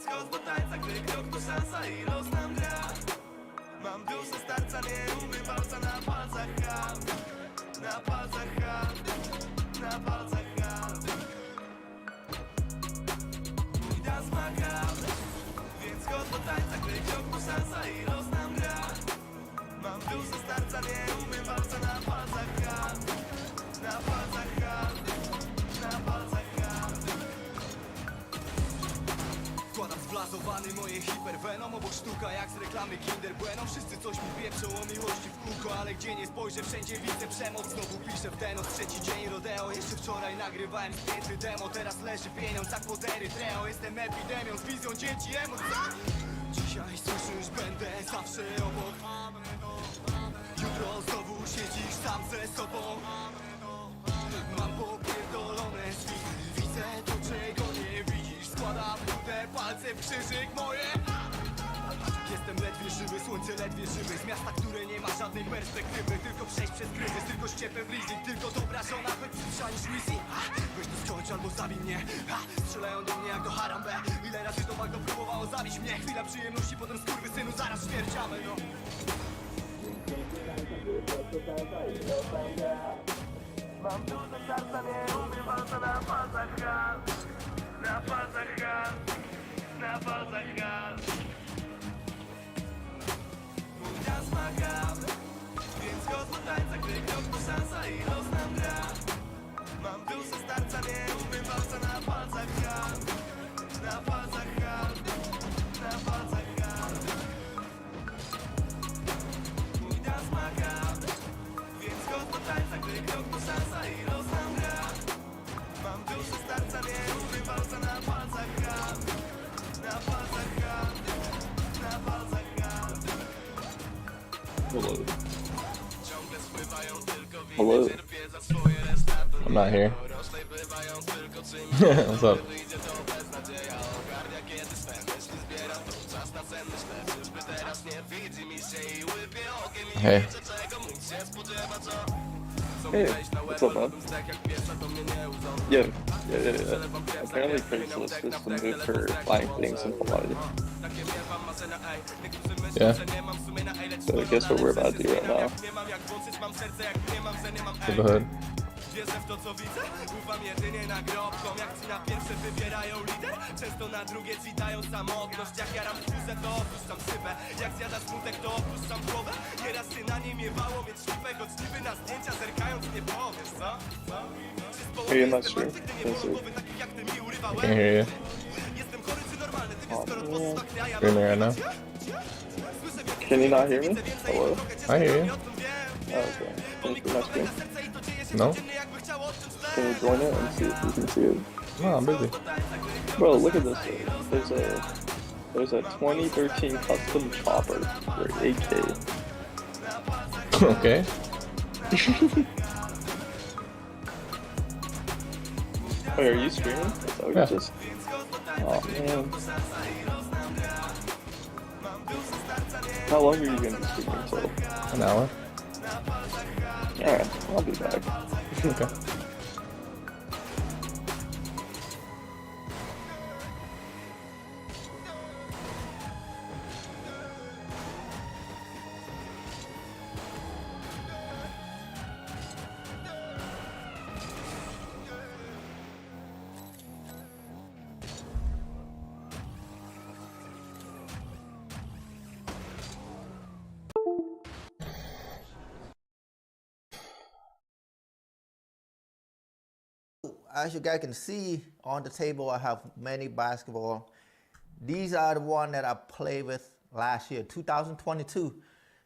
skos do tańca, gdy krok to szansa i los nam gra. Mam duszę starca, nie umiem walca na palcach hand. Na palcach hand, na palcach hand. Mój dans ma gram, więc skos do tańca, gdy krok to szansa i los nam gra. Mam duszę starca, nie umiem walca na palcach hand. Na palcach hand, na palcach hand. Wkładam zblazowany moje hipervenom. Obok sztuka jak z reklamy Kinder Bueno. Wszyscy coś mi pieprzą o miłości w kółko, ale gdzie nie spojrzę wszędzie widzę przemoc. Znowu piszę w ten trzeci dzień rodeo. Jeszcze wczoraj nagrywałem spięty demo. Teraz leży pieniądz za kwotery treo. Jestem epidemią z wizją dzieci emocji. Dzisiaj słyszysz, będę zawsze obok. Jutro znowu siedzisz sam ze sobą. Mam popierdolone świty. Widzę to, czego nie widzisz. Składam te palce w krzyżyk moje. Jestem ledwie żywy, słońce ledwie żywy. Z miasta, które nie ma żadnej perspektywy. Tylko przejść przez kryzys, tylko ściepę w leasing. Tylko dobra żona, choć brzydsza niż Wizzy. Weź to skończ albo zabij mnie. Strzelają do mnie jak do Harambe. Ile razy to walko próbowało zabić mnie. Chwila przyjemności, potem skurwysynu, zaraz śmierciamy, no. Mam dużo serca, nie umiem walca na palcach hand. Na palcach hand, na palcach hand. Mój dans ma gram, więc skos do tańca, gdy krok to szansa i los nam gra. Mam duszę starca, nie umiem walca na palcach hand. Na palcach hand, na palcach hand. Mój dans ma gram, więc skos do tańca, gdy krok to szansa i los nam gra. Mam duszę starca, nie umiem walca na palcach hand. Na palcach hand, na palcach hand. Hello. Hello. I'm not here. What's up? Hey. Hey, what's up, man? Yeah. Apparently Craigslist is the move for buying things in Hawaii. Yeah. So I guess what we're about to do right now. To the hood. Wierzę w to, co widzę, ufam jedynie nagrobkom. Jak ci na pierwsze wybierają lider, często na drugie ci dają samotność. Jak jaram wkусę, to opuszczam szybę. Jak zjada smutek, to opuszczam głowę. Nieraz się na nie miewało, mieć szlifę, choć niby na zdjęcia zerkając nie powiesz, co? Hey, I'm not sure. I can hear you. Screaming right now. Can you not hear me? Hello? I hear you. Oh, okay. Can you see my screen? No? Can you join it and see if you can see it? No, I'm busy. Bro, look at this. There's a 2013 custom chopper for 8K. Okay. Wait, are you streaming? So Yeah. just... Oh man. How long are you gonna be streaming till? An hour. Alright, I'll be back. Okay. As you guys can see on the table, I have many basketball. These are the one that I played with last year, 2022.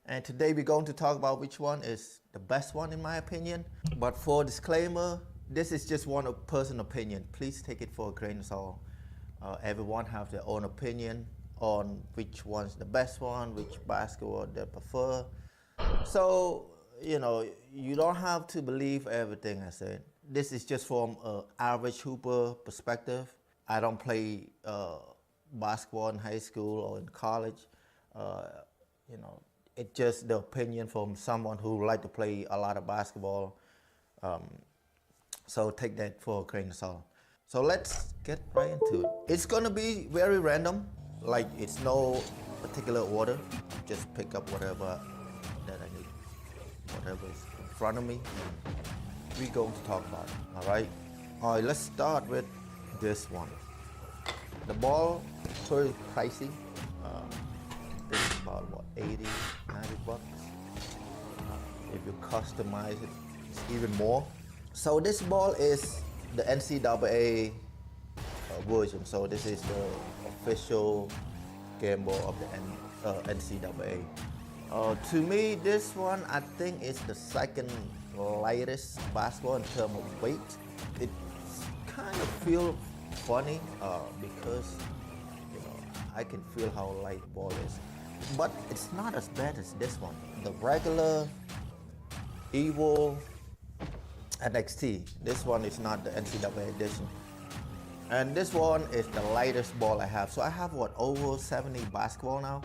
And today we're going to talk about which one is the best one in my opinion. But for disclaimer, this is just one personal opinion. Please take it for a grain of salt. Everyone have their own opinion on which one's the best one, which basketball they prefer. So, you know, you don't have to believe everything I said. This is just from an average hooper perspective. I don't play basketball in high school or in college. You know, it's just the opinion from someone who like to play a lot of basketball. So take that for a grain of salt. So let's get right into it. It's gonna be very random. like it's no particular order. Just pick up whatever that I need, whatever is in front of me, and we're going to talk about it. All right. All right. Let's start with this one. The ball pretty pricey. This is about what, 80, 90 bucks. If you customize it, it's even more. So this ball is the NCAA version. So this is the official game ball of the NCAA. To me, this one I think is the second lightest basketball in terms of weight. It kind of feels funny because I can feel how light the ball is, but it's not as bad as this one. The regular Evo NXT. This one is not the NCAA edition. And this one is the lightest ball I have. So I have what, over 70 basketball now?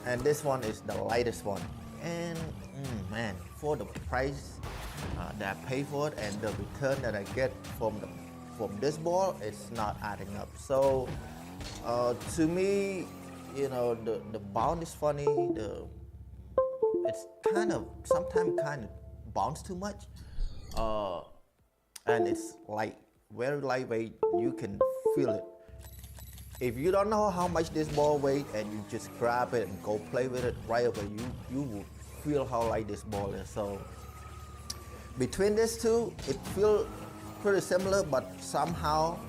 And this one is the lightest one. And man, for the price that I pay for it and the return that I get from this ball, it's not adding up. So to me, the bounce is funny. It's kind of, sometimes kind of bounce too much. And it's light, very lightweight. You can feel it. If you don't know how much this ball weighs and you just grab it and go play with it right away, you will feel how light this ball is. So between these two, it feels pretty similar, but somehow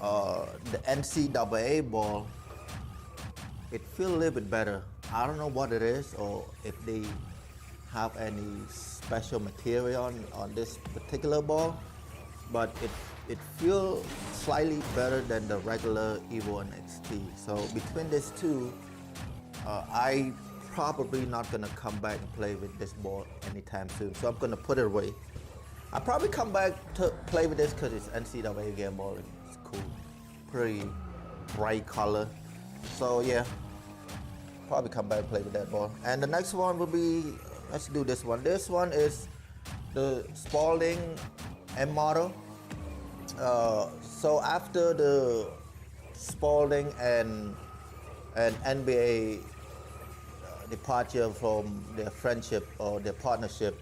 the NCAA ball, it feels a little bit better. I don't know what it is, or if they have any special material on this particular ball, but it feels slightly better than the regular Evo NXT. So between these two, I probably not gonna come back and play with this ball anytime soon. So I'm gonna put it away. I'll probably come back to play with this because it's NCAA game ball and it's cool, pretty bright color. So yeah, probably come back and play with that ball. And the next one will be, let's do this one. This one is the Spalding M model. So after the Spalding and NBA departure from their friendship or their partnership,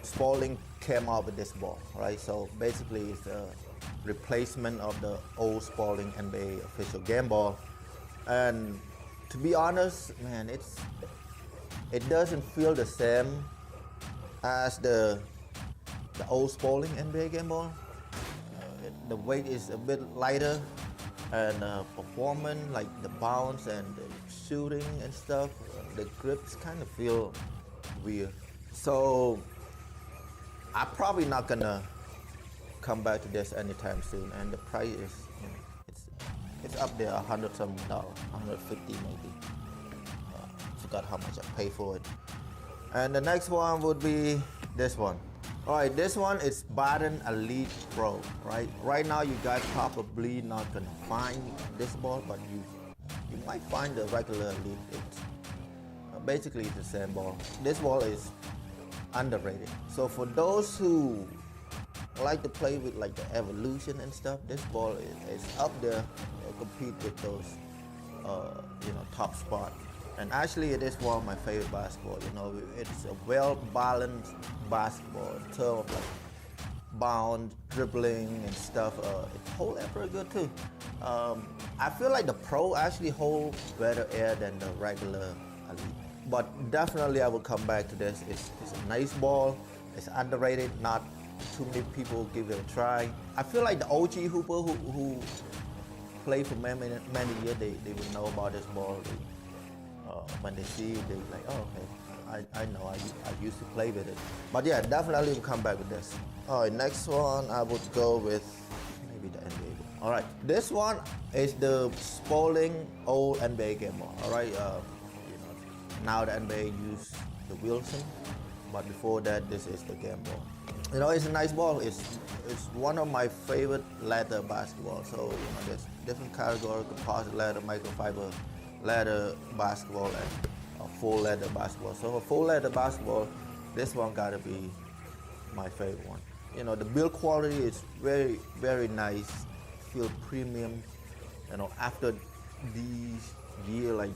Spalding came out with this ball, right? So basically it's a replacement of the old Spalding NBA official game ball. And to be honest, man, it doesn't feel the same as the old Spalding NBA game ball. The weight is a bit lighter, and performance, like the bounce and the shooting and stuff, the grips kind of feel weird. So I'm probably not gonna come back to this anytime soon. And the price is, it's up there, $100 something, $150 maybe. Forgot how much I paid for it. And the next one would be this one. All right, this one is Baden Elite Pro, right? Right now, you guys probably not gonna find this ball, but you might find the regular Elite. Basically, it's the same ball. This ball is underrated. So for those who like to play with like the Evolution and stuff, this ball is up there, compete with those, top spot. And actually, it is one of my favorite basketball. It's a well-balanced basketball in terms of like bounce, dribbling, and stuff. It holds air pretty good too. I feel like the Pro actually holds better air than the regular Elite. But definitely, I will come back to this. It's a nice ball. It's underrated. Not too many people give it a try. I feel like the OG hooper who played for many years, they would know about this ball. When they see it, they're like, oh, okay, I know, I used to play with it. But yeah, definitely will come back with this. All right, next one, I would go with maybe the NBA ball. All right, this one is the Spalding old NBA game ball. All right, now the NBA use the Wilson, but before that, this is the game ball. It's a nice ball. It's one of my favorite leather basketball. So there's different categories: composite leather, microfiber leather basketball, and a full leather basketball. So a full leather basketball, this one gotta be my favorite one. The build quality is very, very nice. Feel premium. You know, after these year like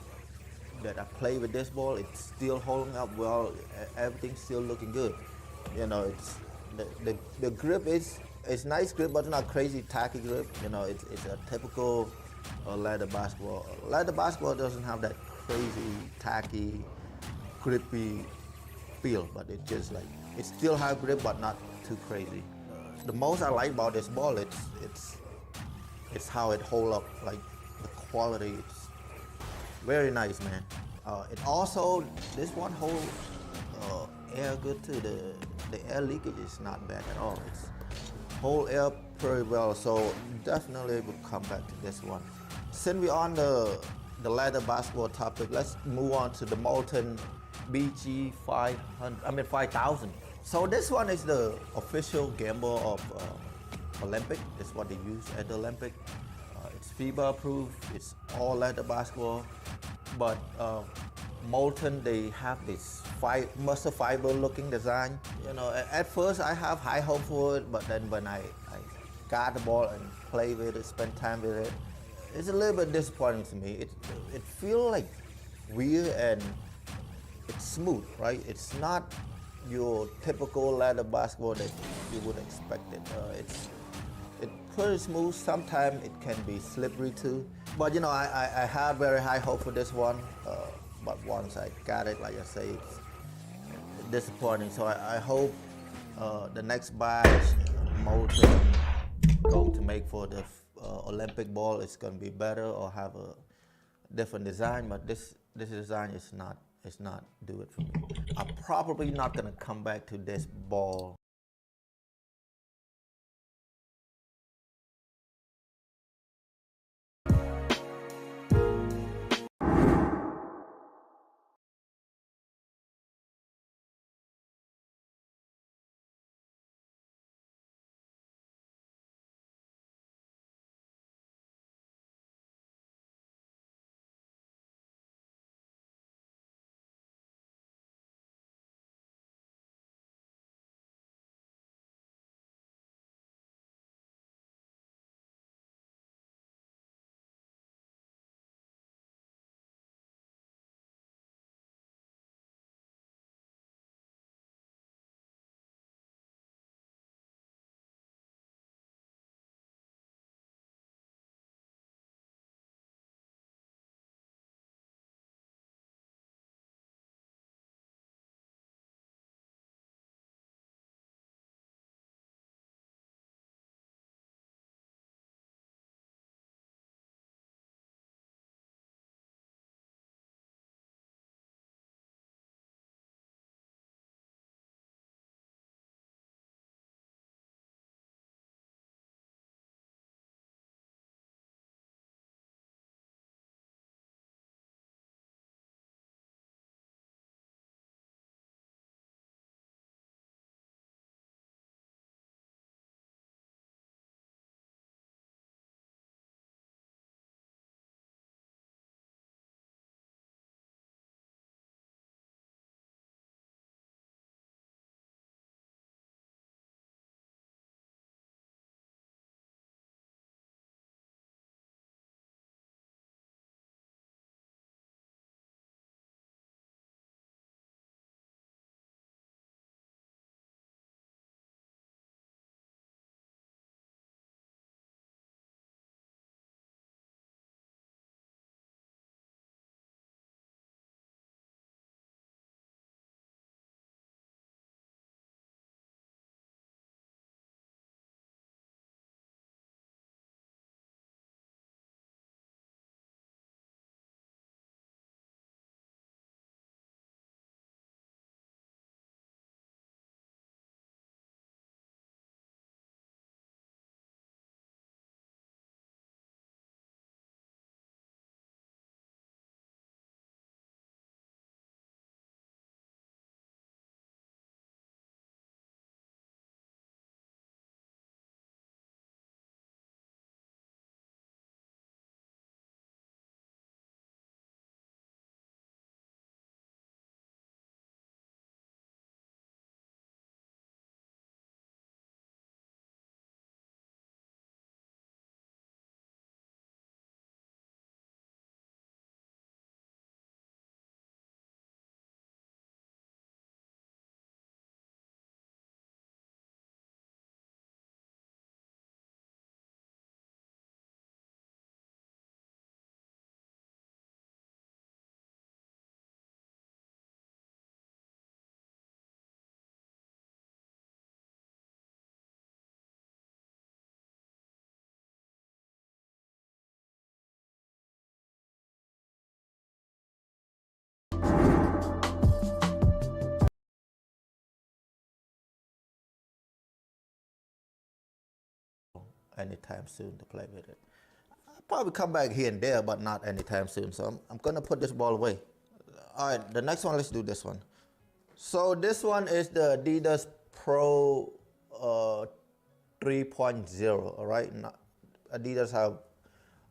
that I play with this ball, it's still holding up well. Everything's still looking good. You know, it's the grip is it's nice grip, but not crazy tacky grip. You know, it's a typical leather basketball. Leather basketball doesn't have that crazy tacky, grippy feel, but it's just like it still have grip, but not too crazy. The most I like about this ball, it's how it hold up, like the quality. It's very nice, man. It also, this one holds air good too. The air leakage is not bad at all. It's hold air pretty well, so definitely will come back to this one. Since we're on the leather basketball topic, let's move on to the Molten BG 5000. So this one is the official gamble of Olympic. It's what they use at the Olympic. It's FIBA approved. It's all leather basketball, but Molten, they have this muscle fiber looking design. You know, at first I have high hope for it, but then when I got the ball and play with it, spend time with it, it's a little bit disappointing to me. It feels like weird and it's smooth, right? It's not your typical leather basketball that you would expect it. It's pretty smooth. Sometimes it can be slippery too. But you know, I had very high hope for this one. But once I got it, like I say, it's disappointing. So I hope the next batch, Molten, going to make for the Olympic ball is going to be better or have a different design. But this design is not do it for me. I'm probably not going to come back to this ball anytime soon to play with it. I'll probably come back here and there, but not anytime soon. So I'm gonna put this ball away. All right, the next one, let's do this one. So this one is the Adidas Pro 3.0, all right? Adidas have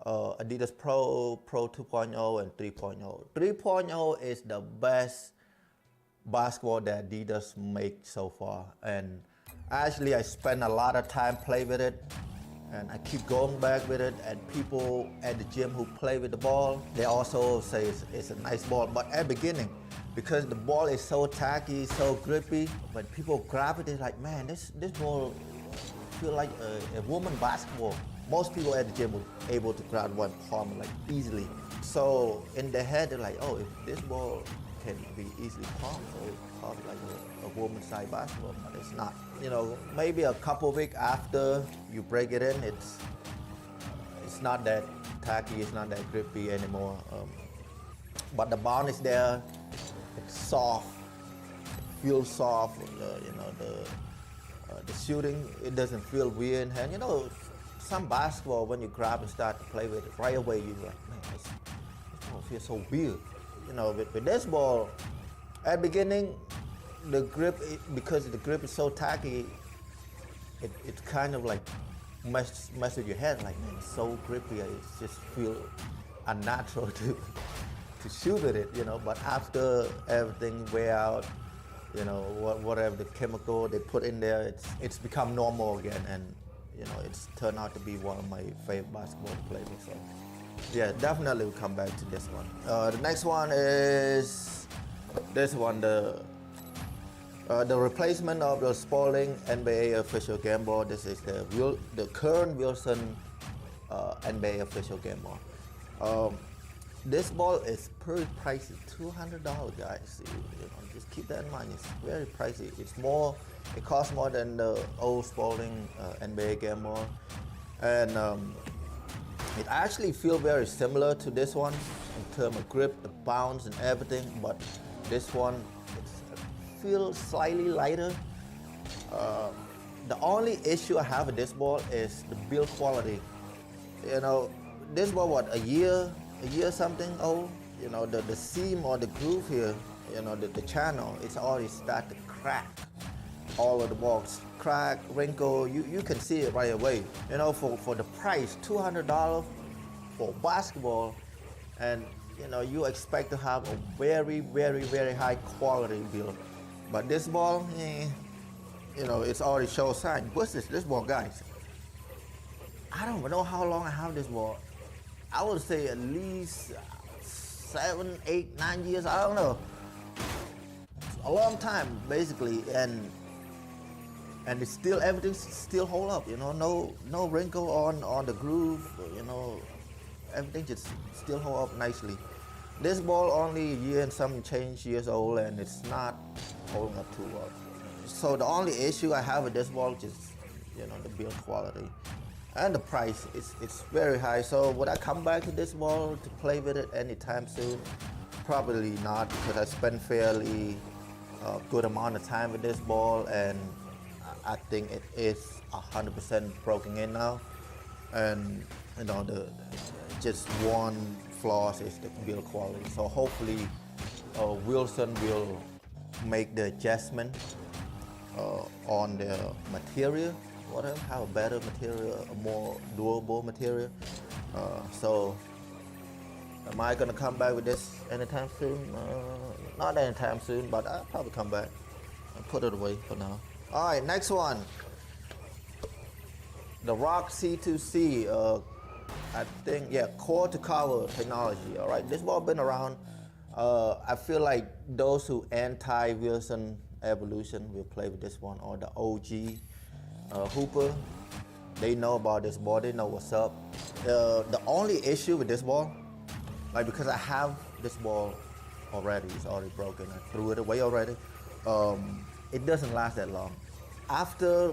Adidas Pro 2.0, and 3.0. 3.0 is the best basketball that Adidas make so far. And actually, I spend a lot of time playing with it, and I keep going back with it. And people at the gym who play with the ball, they also say it's a nice ball. But at the beginning, because the ball is so tacky, so grippy, when people grab it, they're like, man, this ball feel like a woman basketball. Most people at the gym were able to grab one palm like easily. So in their head, they're like, oh, if this ball can be easily palmed, so it's probably like a woman's side basketball, but it's not. You know, maybe a couple weeks after you break it in, it's not that tacky, it's not that grippy anymore. But the bounce is there, it's soft, feels soft. The shooting, it doesn't feel weird in hand. You know, some basketball, when you grab and start to play with it, right away you're like, man, this ball feels so weird. You know, with this ball, at the beginning, the grip, because the grip is so tacky, it kind of like mess with your head. Like, man, it's so grippy, it just feels unnatural to shoot with it, you know. But after everything wear out, you know, whatever the chemical they put in there, it's become normal again, and you know, it's turned out to be one of my favorite basketball to play with. So yeah, definitely we'll come back to this one. The next one is this one, the replacement of the Spalding NBA official game ball. This is the current Wilson NBA official game ball. This ball is pretty pricey, $200, guys. You know, just keep that in mind. It's very pricey. It costs more than the old Spalding NBA game ball, and it actually feels very similar to this one in terms of grip, the bounce, and everything. But this one feels slightly lighter. The only issue I have with this ball is the build quality. You know, this ball, what, a year something old? You know, the seam or the groove here, you know, the channel, it's already started to crack. All of the balls crack, wrinkle, you can see it right away. You know, for the price, $200 for basketball, and you know, you expect to have a very, very, very high quality build. But this ball, you know, it's already shows sign. What's this ball, guys? I don't know how long I have this ball. I would say at least 7, 8, 9 years, I don't know. A long time, basically, and it's still, everything still hold up, you know, no wrinkle on the groove, you know, everything just still hold up nicely. This ball only a year and some change years old, and it's not holding up too well. So the only issue I have with this ball is, you know, the build quality. And the price, it's very high. So would I come back to this ball to play with it anytime soon? Probably not, because I spent fairly good amount of time with this ball, and I think it is 100% broken in now. And you know, just one flaw is the build quality. So hopefully Wilson will make the adjustment on the material, whatever, have a better material, a more durable material. So am I gonna come back with this anytime soon? Not anytime soon, but I'll probably come back and put it away for now. All right, next one. The Rock C2C, I think, yeah, core to cover technology. All right, this ball been around. I feel like those who anti-Wilson evolution will play with this one, or the OG hooper. They know about this ball, they know what's up. The only issue with this ball, like, because I have this ball already, it's already broken, I threw it away already, it doesn't last that long. After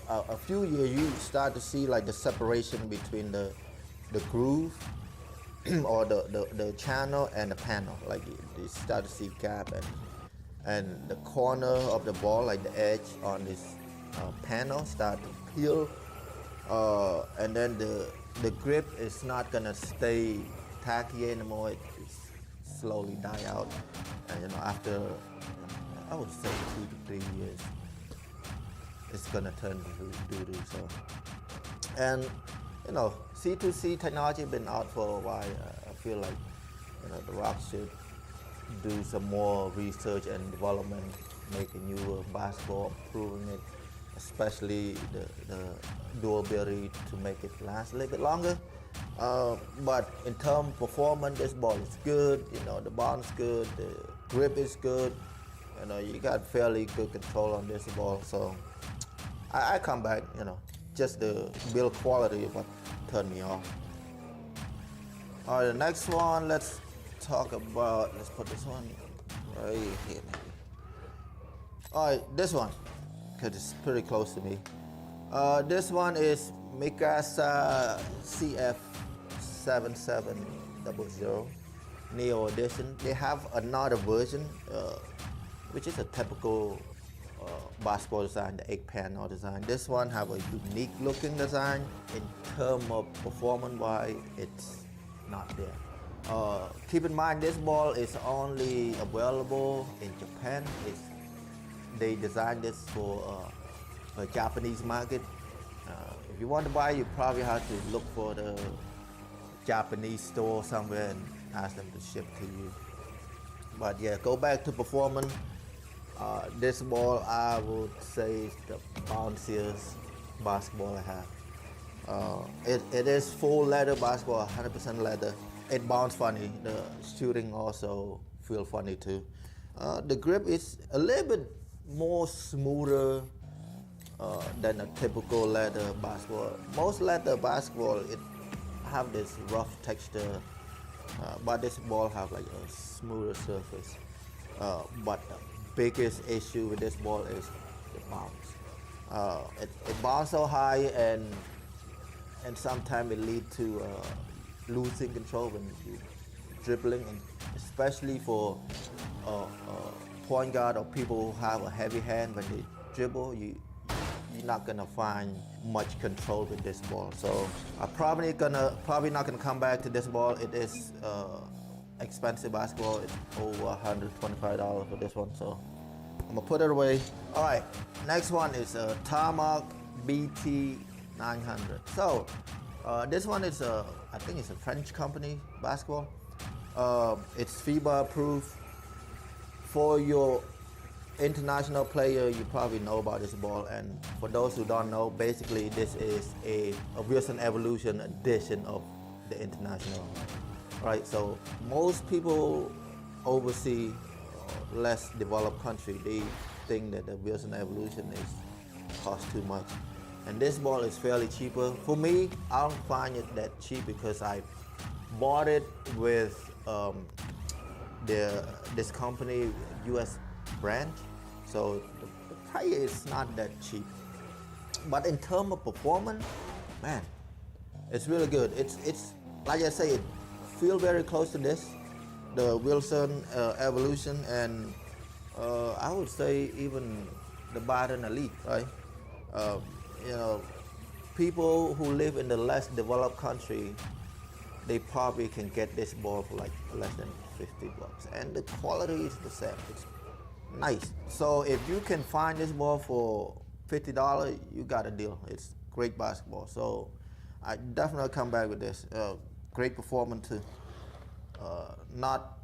a few years, you start to see like the separation between the groove or the channel and the panel. Like you start to see gap, and the corner of the ball, like the edge on this panel, start to peel And then the grip is not gonna stay tacky anymore. It's slowly die out, and after I would say 2 to 3 years, it's gonna turn to doo-doo. So, and C2C technology been out for a while. I feel like the Rock should do some more research and development, making newer basketball, improving it, especially the durability to make it last a little bit longer. But in terms of performance, this ball is good. The bounce good, the grip is good. You got fairly good control on this ball. So I come back. Just the build quality is what turned me off. All right, the next one. Let's talk about. Let's put this one right here, maybe. All right, this one, because it's pretty close to me. This one is Mikasa CF7700 Neo Edition. They have another version, which is a typical basketball design, the 8-panel design. This one have a unique looking design. In terms of performance-wise, it's not there. Keep in mind, this ball is only available in Japan. They designed this for a Japanese market. If you want to buy, you probably have to look for the Japanese store somewhere and ask them to ship to you. But yeah, go back to performance. This ball, I would say, is the bounciest basketball I have. It is full leather basketball, 100% leather. It bounces funny. The shooting also feel funny too. The grip is a little bit more smoother than a typical leather basketball. Most leather basketball, it have this rough texture, but this ball have like a smoother surface. But the biggest issue with this ball is the bounce. It bounces so high, and sometimes it leads to losing control when you're dribbling, and especially for point guard or people who have a heavy hand. When they dribble, you're not gonna find much control with this ball. So I'm probably not gonna come back to this ball. It is expensive basketball. It's over $125 for this one, so I'm gonna put it away. All right, next one is a Tarmac BT900. So this one is I think it's a French company basketball. It's FIBA approved. For your international player, you probably know about this ball, and for those who don't know, basically this is a Wilson Evolution edition of the international. Right, so most people overseas, less developed country, they think that the Wilson Evolution costs too much, and this ball is fairly cheaper. For me, I don't find it that cheap because I bought it with this company, US brand, so the price is not that cheap. But in terms of performance, man, it's really good. It's like I say, it feels very close to this, the Wilson Evolution, and I would say even the Biden Elite, right? People who live in the less developed country, they probably can get this ball for like less than $50, and the quality is the same. It's nice. So if you can find this ball for $50, you got a deal. It's great basketball. So I definitely come back with this. Great performance too. Not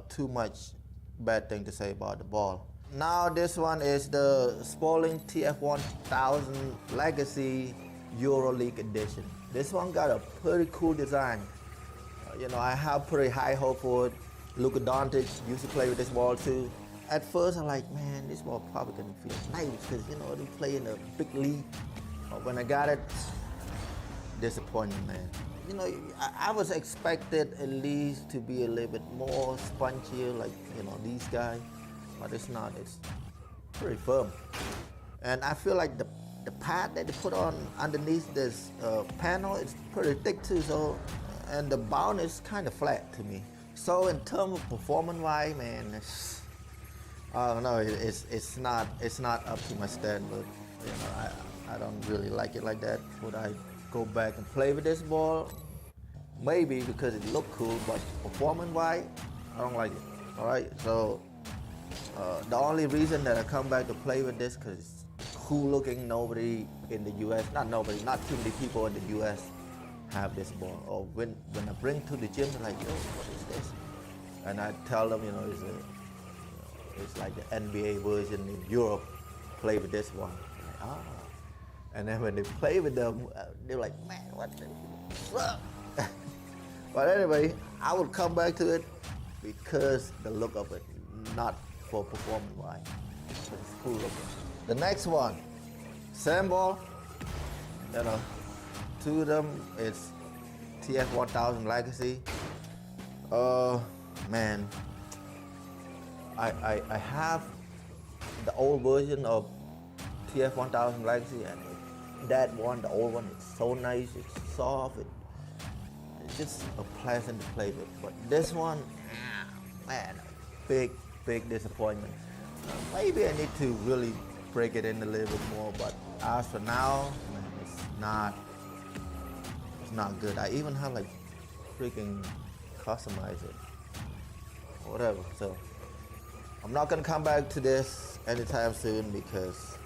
too much bad thing to say about the ball. Now this one is the Spalding TF1000 Legacy EuroLeague Edition. This one got a pretty cool design. I have pretty high hope for it. Luka Doncic used to play with this ball too. At first I'm like, man, this ball probably gonna feel nice because they play in a big league. But when I got it, disappointing, man. I was expected at least to be a little bit more spongier, like these guys, but it's not. It's pretty firm, and I feel like the pad that they put on underneath this panel is pretty thick too. So, and the bound is kind of flat to me. So in terms of performance-wise, man, I don't know. It's not up to my standard. I don't really like it like that. Would I go back and play with this ball? Maybe because it looked cool, but performance-wise, I don't like it. All right, so the only reason that I come back to play with this because it's cool looking. Nobody in the U.S., not too many people in the U.S. have this ball. Or when I bring to the gym, they're like, yo, what is this? And I tell them, it's like the NBA version in Europe. Play with this one. Like, ah. And then when they play with them, they're like, man, what the fuck? But anyway, I would come back to it because the look of it, not for performance-wise. But it's cool looking. The next one, same ball. Two of them is TF1000 Legacy. Man, I have the old version of TF1000 Legacy, and that one, the old one, it's so nice, it's soft, it's just a pleasant to play with. But this one, man, big disappointment. Maybe I need to really break it in a little bit more, but as for now, man, it's not good. I even have like freaking customize it or whatever. So I'm not gonna come back to this anytime soon because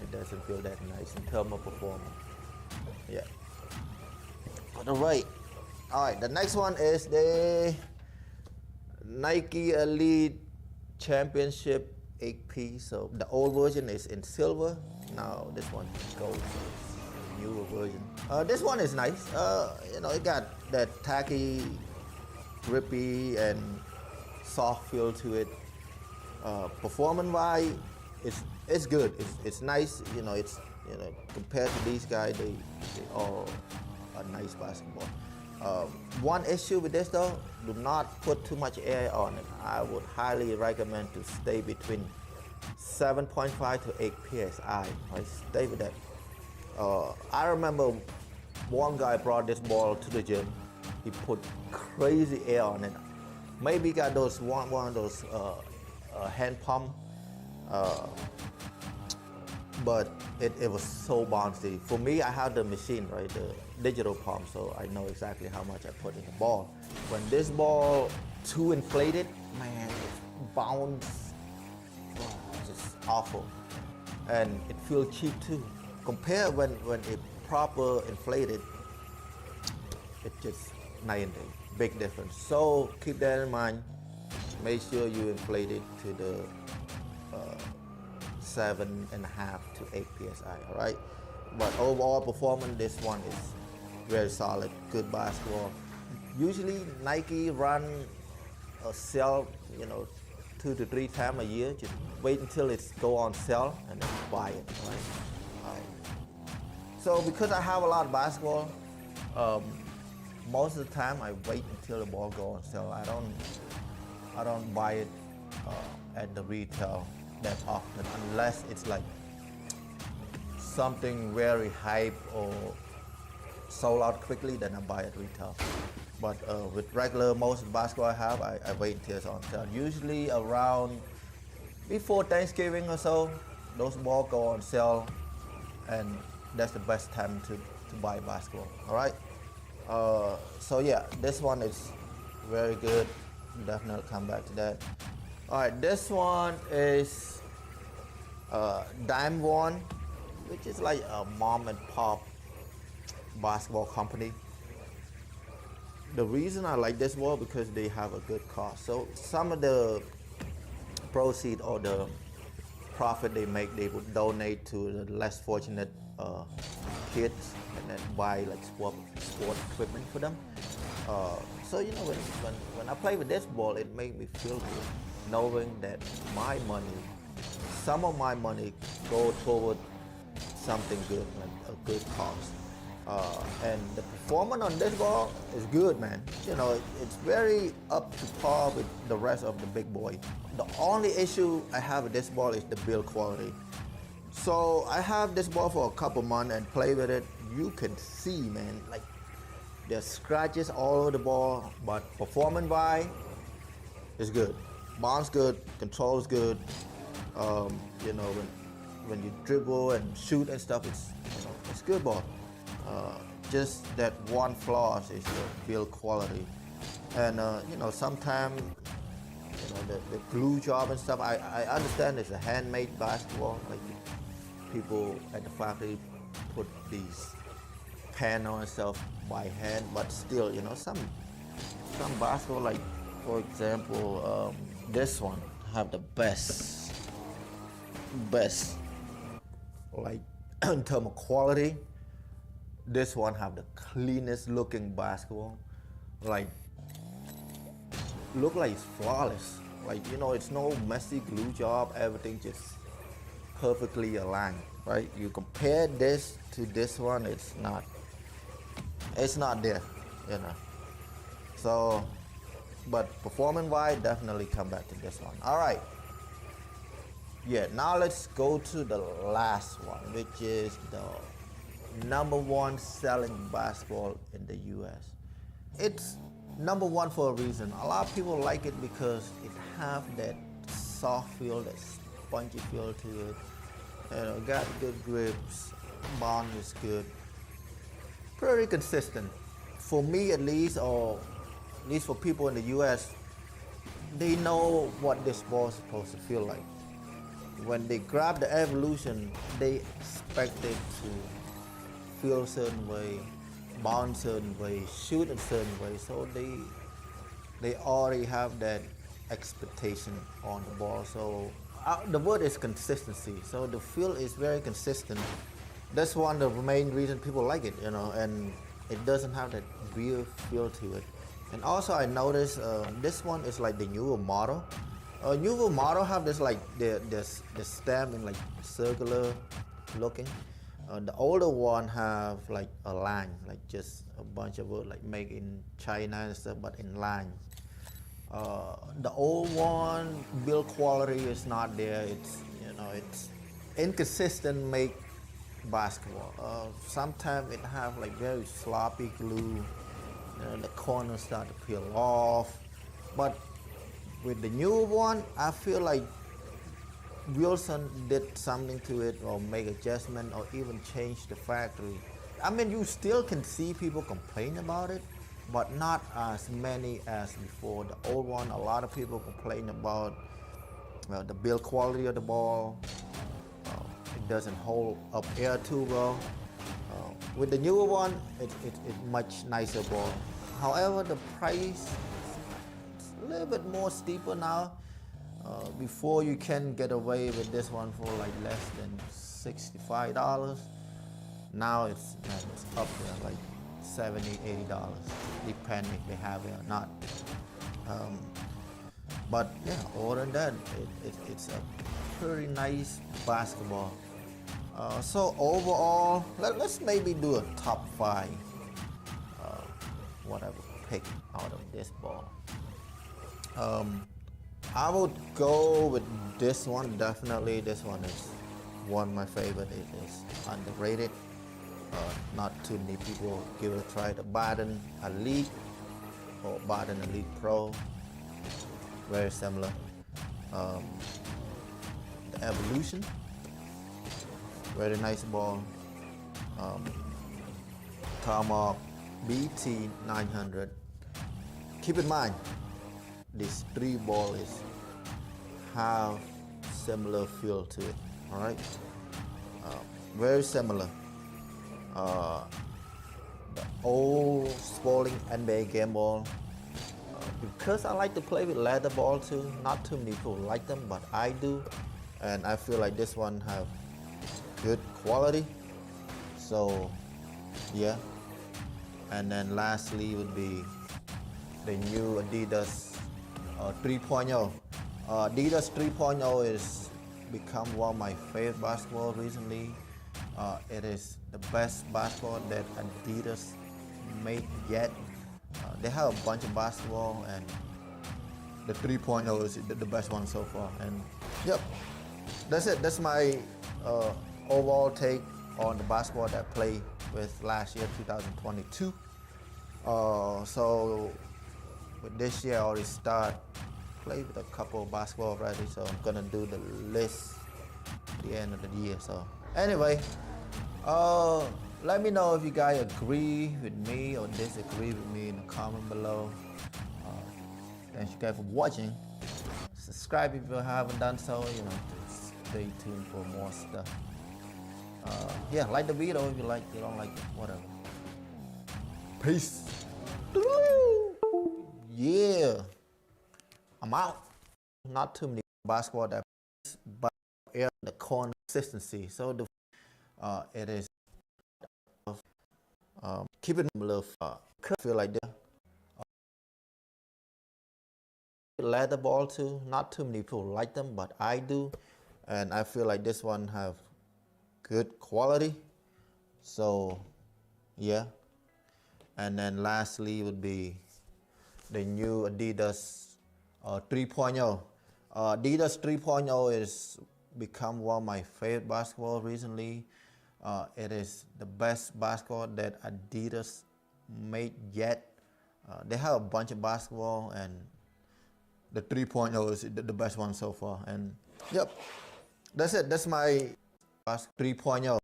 it doesn't feel that nice in terms of performance. Yeah. But all right, the next one is the Nike Elite Championship 8P. So the old version is in silver. Now this one is gold, so it's a newer version. This one is nice. It got that tacky, grippy, and soft feel to it. Performance-wise, it's good. It's nice. Compared to these guys, they all are nice basketball. One issue with this though, do not put too much air on it. I would highly recommend to stay between 7.5 to 8 psi. Right? Stay with that. I remember one guy brought this ball to the gym. He put crazy air on it. Maybe got those one of those hand pump, but it was so bouncy. For me, I have the machine, right, the digital pump, so I know exactly how much I put in the ball. When this ball too inflated, man, it bounces, just awful, and it feels cheap too. Compare when it proper inflated, it just night and day, big difference. So keep that in mind. Make sure you inflate it to the 7.5 to 8 psi. All right. But overall performance, this one is very solid, good basketball. Usually Nike run a sale, 2 to 3 times a year. Just wait until it's go on sale and then buy it. Right? So because I have a lot of basketball, most of the time I wait until the ball go on sale. I don't buy it at the retail that often unless it's like something very hype or sold out quickly, then I buy it retail. But with regular most basketball I have, I wait until it's on sale. Usually around before Thanksgiving or so, those balls go on sale, and that's the best time to buy basketball. All right. So yeah, this one is very good. Definitely come back to that. All right, this one is Dime One, which is like a mom and pop basketball company. The reason I like this ball because they have a good cost. So some of the proceeds or the profit they make, they would donate to the less fortunate kids and then buy like sport equipment for them. So when I play with this ball, it made me feel good, knowing that my money, some of my money, go toward something good, like a good cause. And the performance on this ball is good, man. It's very up to par with the rest of the big boy. The only issue I have with this ball is the build quality. So I have this ball for a couple months and play with it. You can see, man, like there's scratches all over the ball, but performance-wise, it's good. Bounce good, control is good. when you dribble and shoot and stuff, it's good ball. Just that one flaw is the build quality, and sometimes the glue job and stuff. I understand it's a handmade basketball, like people at the factory put these panel and stuff by hand, but still, some basketball, like for example, this one have the best, like in terms of quality. This one have the cleanest looking basketball, like look like it's flawless. Like it's no messy glue job. Everything just perfectly aligned, right? You compare this to this one, it's not there, So, but performance-wise, definitely come back to this one. All right. Yeah, now let's go to the last one, which is the #1 selling basketball in the U.S. It's #1 for a reason. A lot of people like it because it have that soft feel, that spongy feel to it. Got good grips, bond is good, pretty consistent. For me at least, or at least for people in the U.S., they know what this ball is supposed to feel like. When they grab the Evolution, they expect it to feel a certain way, bounce a certain way, shoot a certain way. So they already have that expectation on the ball. So the word is consistency. So the feel is very consistent. That's one of the main reasons people like it, and it doesn't have that real feel to it. And also I noticed this one is like the newer model. Newer model have this like the stem in like circular looking. The older one have like a line, like just a bunch of wood, like made in China and stuff, but in line. The old one build quality is not there. It's inconsistent make basketball. Sometimes it have like very sloppy glue. The corners start to peel off. But with the new one, I feel like Wilson did something to it, or make adjustment, or even change the factory. I mean, you still can see people complain about it, but not as many as before. The old one, a lot of people complain about the build quality of the ball. It doesn't hold up air too well. With the newer one, it's much nicer ball. However, the price is a little bit more steeper now. Before you can get away with this one for like less than $65. Now it's up there like $70, $80, depending if they have it or not. But yeah, other than that, it's a pretty nice basketball. So overall, let's maybe do a top 5. What I would pick out of this ball. I would go with this one, definitely. This one is one of my favorite. It is underrated. Not too many people give it a try. The Baden Elite or Baden Elite Pro, very similar. The Evolution, very nice ball. Tomahawk BT 900. Keep in mind, these 3 balls have similar feel to it. All right, very similar. The old Spalding NBA game ball. Because I like to play with leather ball too. Not too many people like them, but I do, and I feel like this one have good quality. So yeah. And then lastly would be the new Adidas 3.0. Adidas 3.0 is become one of my favorite basketball recently. It is the best basketball that Adidas made yet. They have a bunch of basketball, and the 3.0 is the best one so far. And yep, that's it. That's my overall take on the basketball that I played with last year, 2022. So with this year, I already played with a couple of basketball already. So I'm gonna do the list the end of the year. So anyway, let me know if you guys agree with me or disagree with me in the comment below. Thanks you guys for watching. Subscribe if you haven't done so. You know, stay tuned for more stuff. Yeah, like the video if you like it, don't like it, whatever. Peace. Yeah, I'm out. Not too many basketball that, but the consistency. So the it is keeping them a little feel like this. Leather ball too. Not too many people like them, but I do, and I feel like this one have good quality. So yeah, and then lastly would be the new Adidas 3.0. Adidas 3.0 is become one of my favorite basketball recently. It is the best basketball that Adidas made yet. They have a bunch of basketball, and the 3.0 is the best one so far. And yep, that's it. That's my 3.0.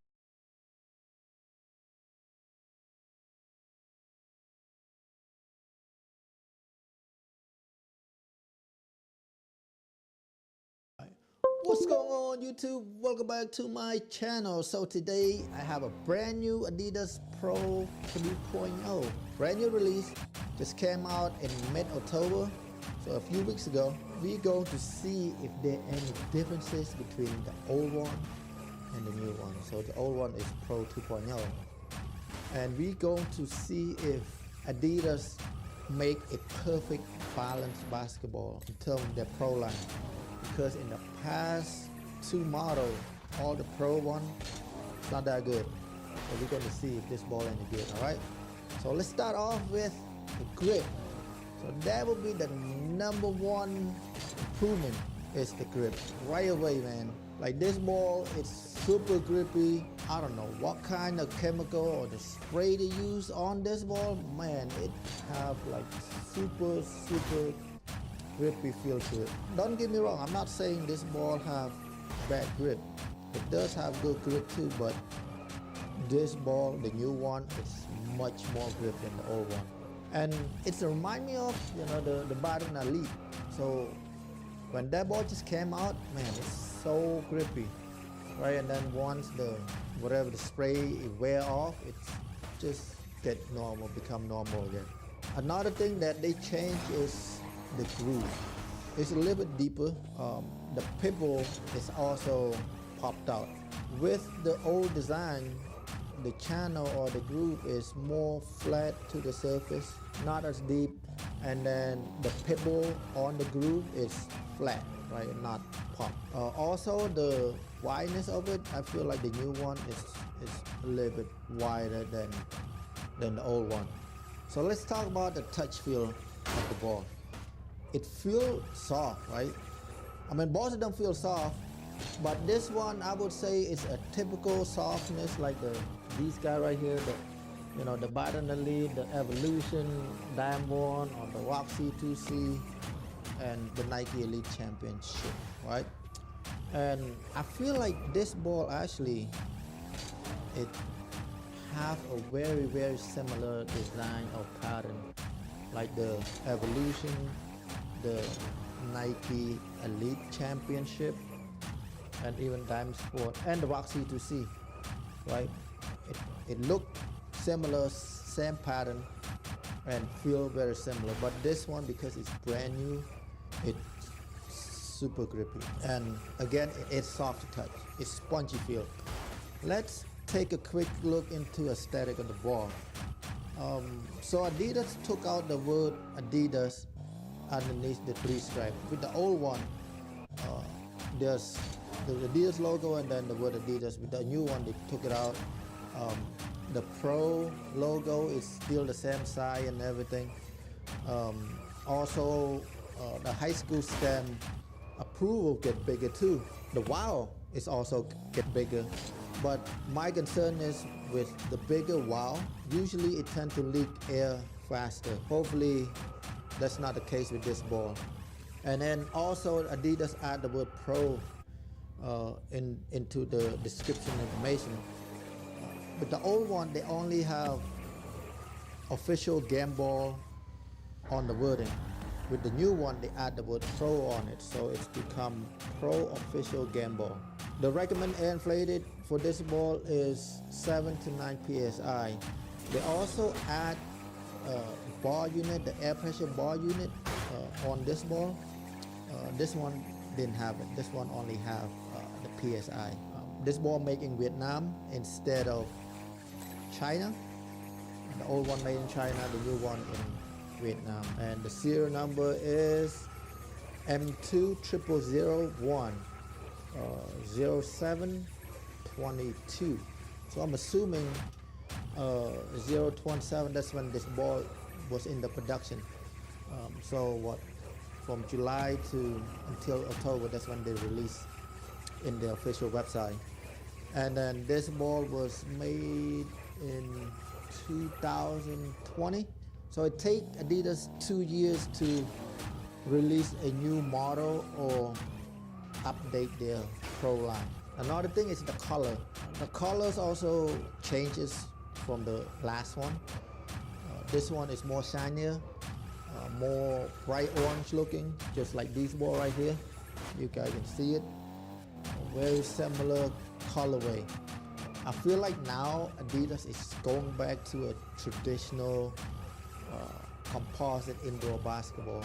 What's going on YouTube? Welcome back to my channel. So today I have a brand new Adidas Pro 3.0. Brand new release. Just came out in mid-October. So a few weeks ago. We're going to see if there are any differences between the old one and the new one. So the old one is Pro 2.0. And we're going to see if Adidas make a perfect balanced basketball in terms of their pro line. Because in the past two models, all the Pro one, it's not that good. So we're going to see if this ball any good, all right? So let's start off with the grip. So that will be the number one improvement is the grip. Right away, man. Like this ball, it's super grippy. I don't know what kind of chemical or the spray they use on this ball. Man, it have like super grippy feel to it. Don't get me wrong, I'm not saying this ball have bad grip. It does have good grip too, but this ball, the new one, is much more grip than the old one. And it's remind me of, you know, the Baden Elite. So when that ball just came out, man, it's so grippy, right? And then once the whatever the spray it wear off, it's just get normal, become normal again. Another thing that they changed is the groove. It's a little bit deeper. The pivot is also popped out. With the old design, the channel or the groove is more flat to the surface, not as deep, and then the pivot on the groove is flat, right, not pop. Also, the wideness of it, I feel like the new one is a little bit wider than the old one. So let's talk about the touch feel of the ball. It feels soft, right? I mean, both of them feel soft, but this one I would say is a typical softness, like these guys right here, the Baden Elite, the Evolution Diamond, or the Roxy 2C, and the Nike Elite Championship, right? And I feel like this ball actually, it have a very similar design or pattern, like the Evolution, the Nike Elite Championship, and even Diamond Sport, and the Roxy 2C, right? It looked similar, same pattern, and feel very similar. But this one, because it's brand new, it's super grippy. And again, it's soft to touch. It's spongy feel. Let's take a quick look into aesthetic of the ball. So Adidas took out the word Adidas underneath the three stripe. With the old one, there's the Adidas logo and then the word Adidas. With the new one, they took it out. The Pro logo is still the same size and everything. Also, the high school stem approval get bigger too. The wow is also get bigger. But my concern is with the bigger wow, usually it tends to leak air faster. Hopefully that's not the case with this ball. And then also Adidas add the word Pro into the description information. But the old one, they only have official game ball on the wording. With the new one, they add the word pro on it, so it's become pro official game ball. The recommended air inflated for this ball is 7 to 9 psi. They also add ball unit, the air pressure ball unit on this ball. This one didn't have it. This one only have the psi. This ball made in Vietnam instead of China. The old one made in China, the new one in Vietnam. And the serial number is M20001 0722. So I'm assuming 027, that's when this ball was in the production. So what, from July to until October, that's when they released in the official website. And then this ball was made in 2020. So it takes Adidas 2 years to release a new model or update their pro line. Another thing is the color. The colors also changes from the last one. This one is more shinier, more bright orange looking, just like this ball right here. You guys can see it. Very similar colorway. I feel like now Adidas is going back to a traditional composite indoor basketball.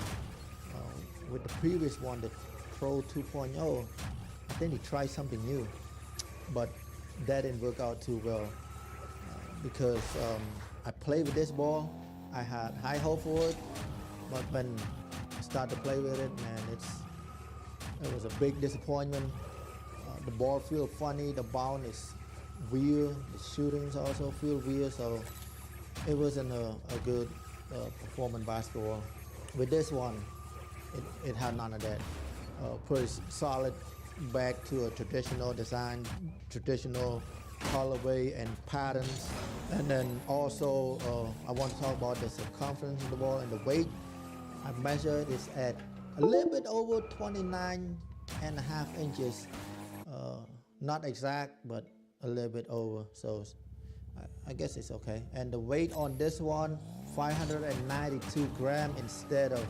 With the previous one, the Pro 2.0, I think they tried something new, but that didn't work out too well because I played with this ball. I had high hope for it, but when I started to play with it, man, it was a big disappointment. The ball feels funny, the bounce is weird, the shootings also feel weird, so it wasn't a good performance basketball. With this one, it had none of that. Pretty solid, back to a traditional design, traditional colorway and patterns. And then also, I want to talk about the circumference of the ball and the weight. I measured it's at a little bit over 29.5 inches. Not exact, but a little bit over, so I guess it's okay. And the weight on this one, 592 grams instead of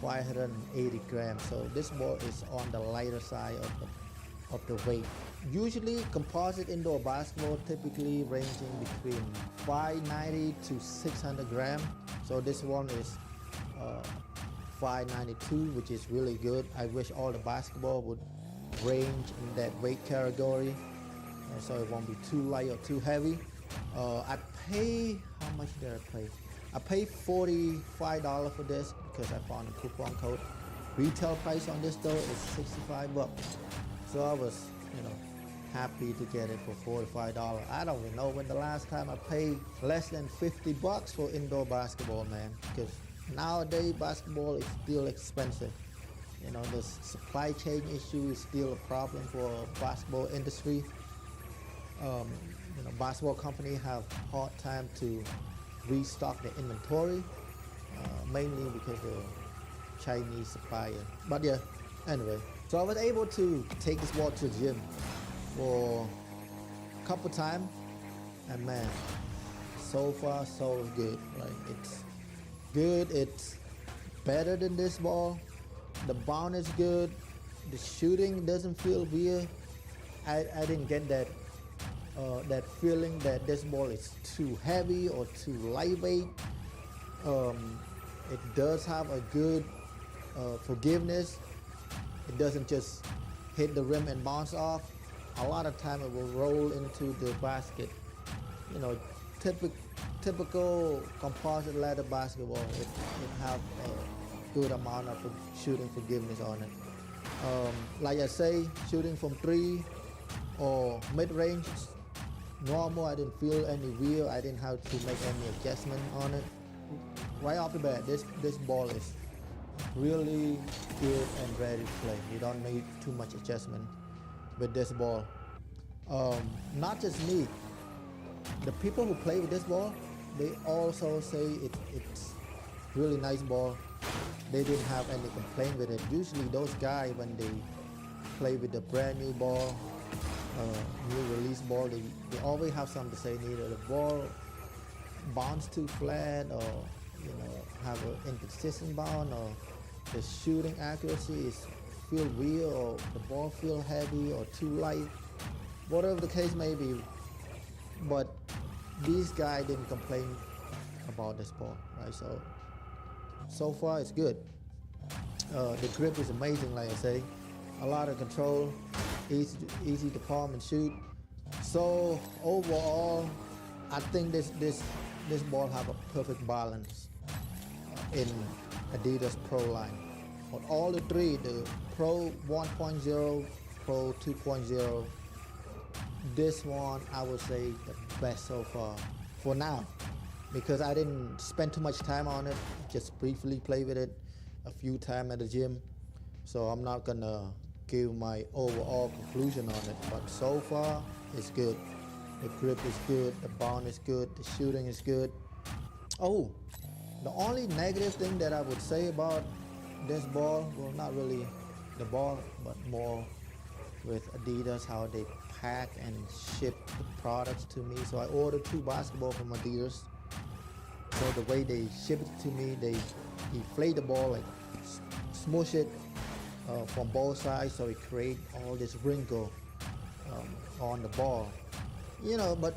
580 grams. So this ball is on the lighter side of the weight. Usually composite indoor basketball typically ranging between 590 to 600 grams. So this one is 592, which is really good. I wish all the basketball would range in that weight category, so it won't be too light or too heavy. I pay, how much did I pay? I paid $45 for this because I found a coupon code. Retail price on this though is 65 bucks. So I was, happy to get it for $45. I don't even know when the last time I paid less than 50 bucks for indoor basketball, man, because nowadays basketball is still expensive. The supply chain issue is still a problem for basketball industry. Basketball companies have hard time to restock their inventory, mainly because of Chinese supplier. But yeah, anyway. So I was able to take this ball to the gym for a couple times, and man, so far so good. Like, it's good, it's better than this ball. The bounce is good. The shooting doesn't feel weird. I didn't get that feeling that this ball is too heavy or too lightweight. It does have a good forgiveness. It doesn't just hit the rim and bounce off. A lot of time it will roll into the basket. Typical composite ladder basketball. It have good amount of shooting forgiveness on it. Like I say, shooting from 3 or mid-range, normal. I didn't feel any weird. I didn't have to make any adjustment on it. Right off the bat, this ball is really good and ready to play. You don't need too much adjustment with this ball. Not just me. The people who play with this ball, they also say it's really nice ball. They didn't have any complaint with it. Usually those guys, when they play with the brand new ball, new release ball, they always have something to say. Neither the ball bounce too flat, or have an inconsistent bounce, or the shooting accuracy is feel weird, or the ball feel heavy or too light, whatever the case may be. But these guys didn't complain about this ball, right? So far it's good. The grip is amazing, like I say. A lot of control, easy to palm and shoot. So overall, I think this ball have a perfect balance in Adidas Pro line. On all the three, the Pro 1.0, Pro 2.0, this one I would say the best so far for now, because I didn't spend too much time on it, just briefly play with it a few times at the gym. So I'm not gonna give my overall conclusion on it, but so far it's good. The grip is good, the bounce is good, the shooting is good. Oh, the only negative thing that I would say about this ball, well, not really the ball, but more with Adidas, how they pack and ship the products to me. So I ordered 2 basketballs from Adidas. So the way they ship it to me, they inflate the ball, like smush it from both sides, so it create all this wrinkle on the ball. But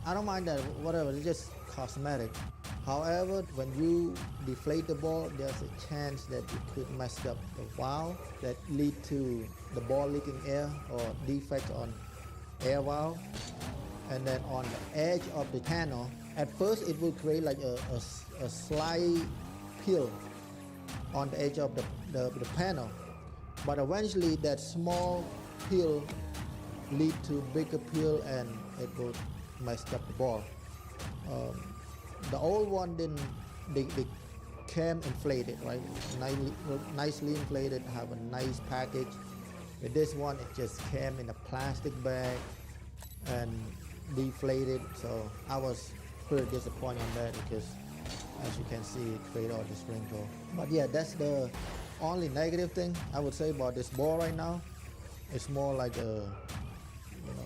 I don't mind that, whatever, it's just cosmetic. However, when you deflate the ball, there's a chance that it could mess up the valve that lead to the ball leaking air or defect on air valve. And then on the edge of the panel, at first it will create like a slight peel on the edge of the panel. But eventually that small peel lead to bigger peel, and it will mess up the ball. The old one didn't, they came inflated, right? Nicely inflated, have a nice package. With this one, it just came in a plastic bag and deflated. So I was pretty disappointed on that, because as you can see, it created all this wrinkle. But yeah, that's the only negative thing I would say about this ball right now. It's more like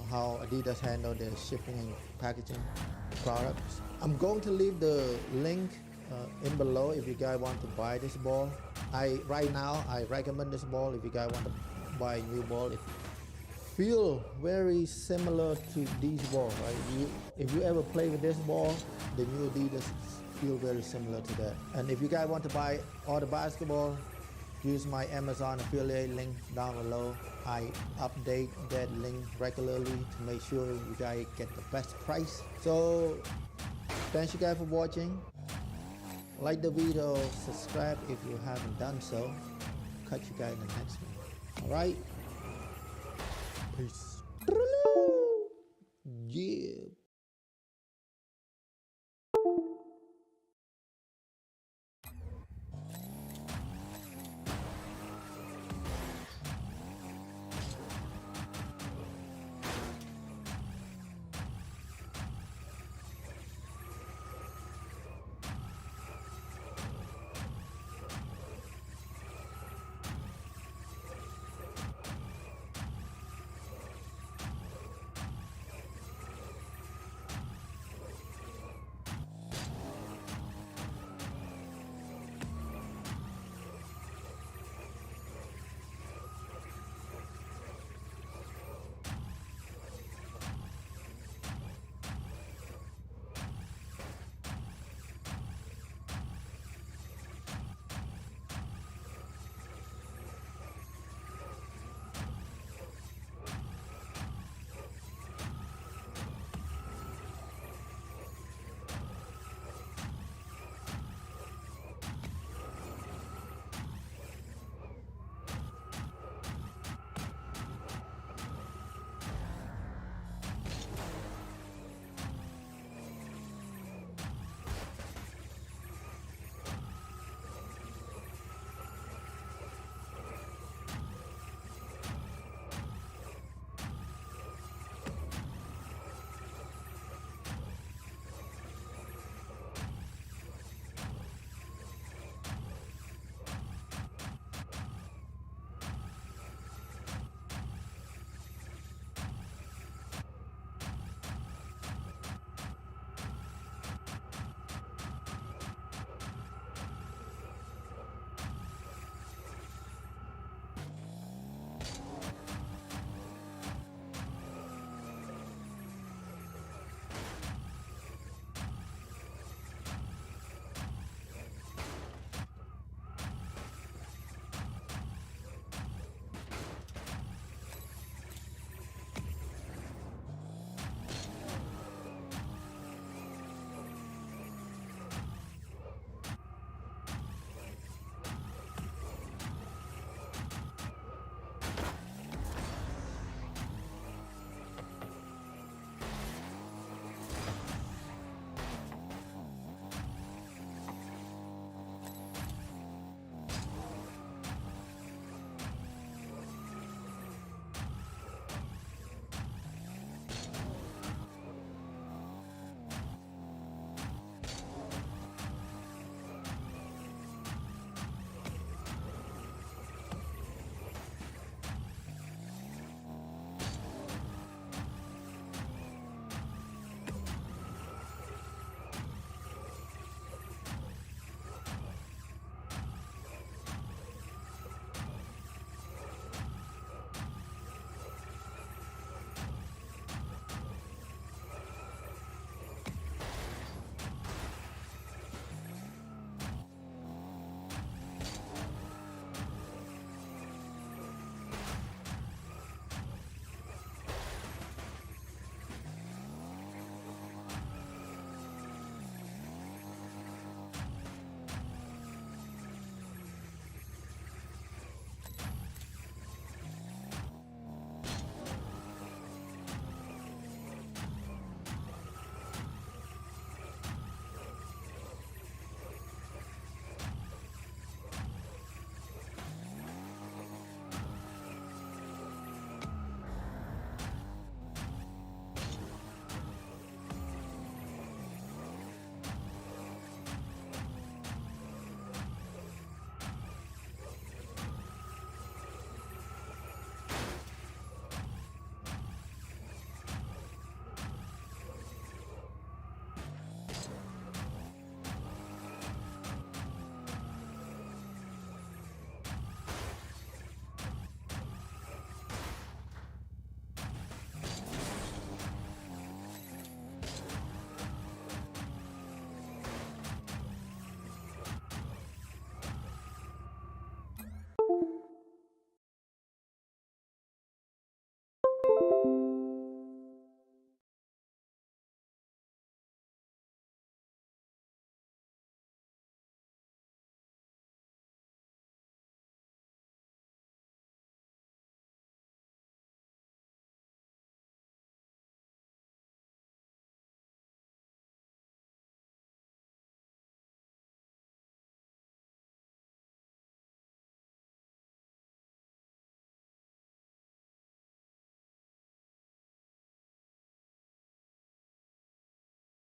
how Adidas handle their shipping and packaging products. I'm going to leave the link in below if you guys want to buy this ball. Right now I recommend this ball if you guys want to buy a new ball. It feel very similar to these balls, right? If you ever play with this ball, the new Adidas feel very similar to that. And if you guys want to buy all the basketball, use my Amazon affiliate link down below. I update that link regularly to make sure you guys get the best price. So thanks you guys for watching. Like the video, subscribe if you haven't done so. Catch you guys in the next one. All right? Peace. Yeah.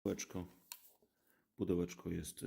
Pudełeczko. Pudełeczko jest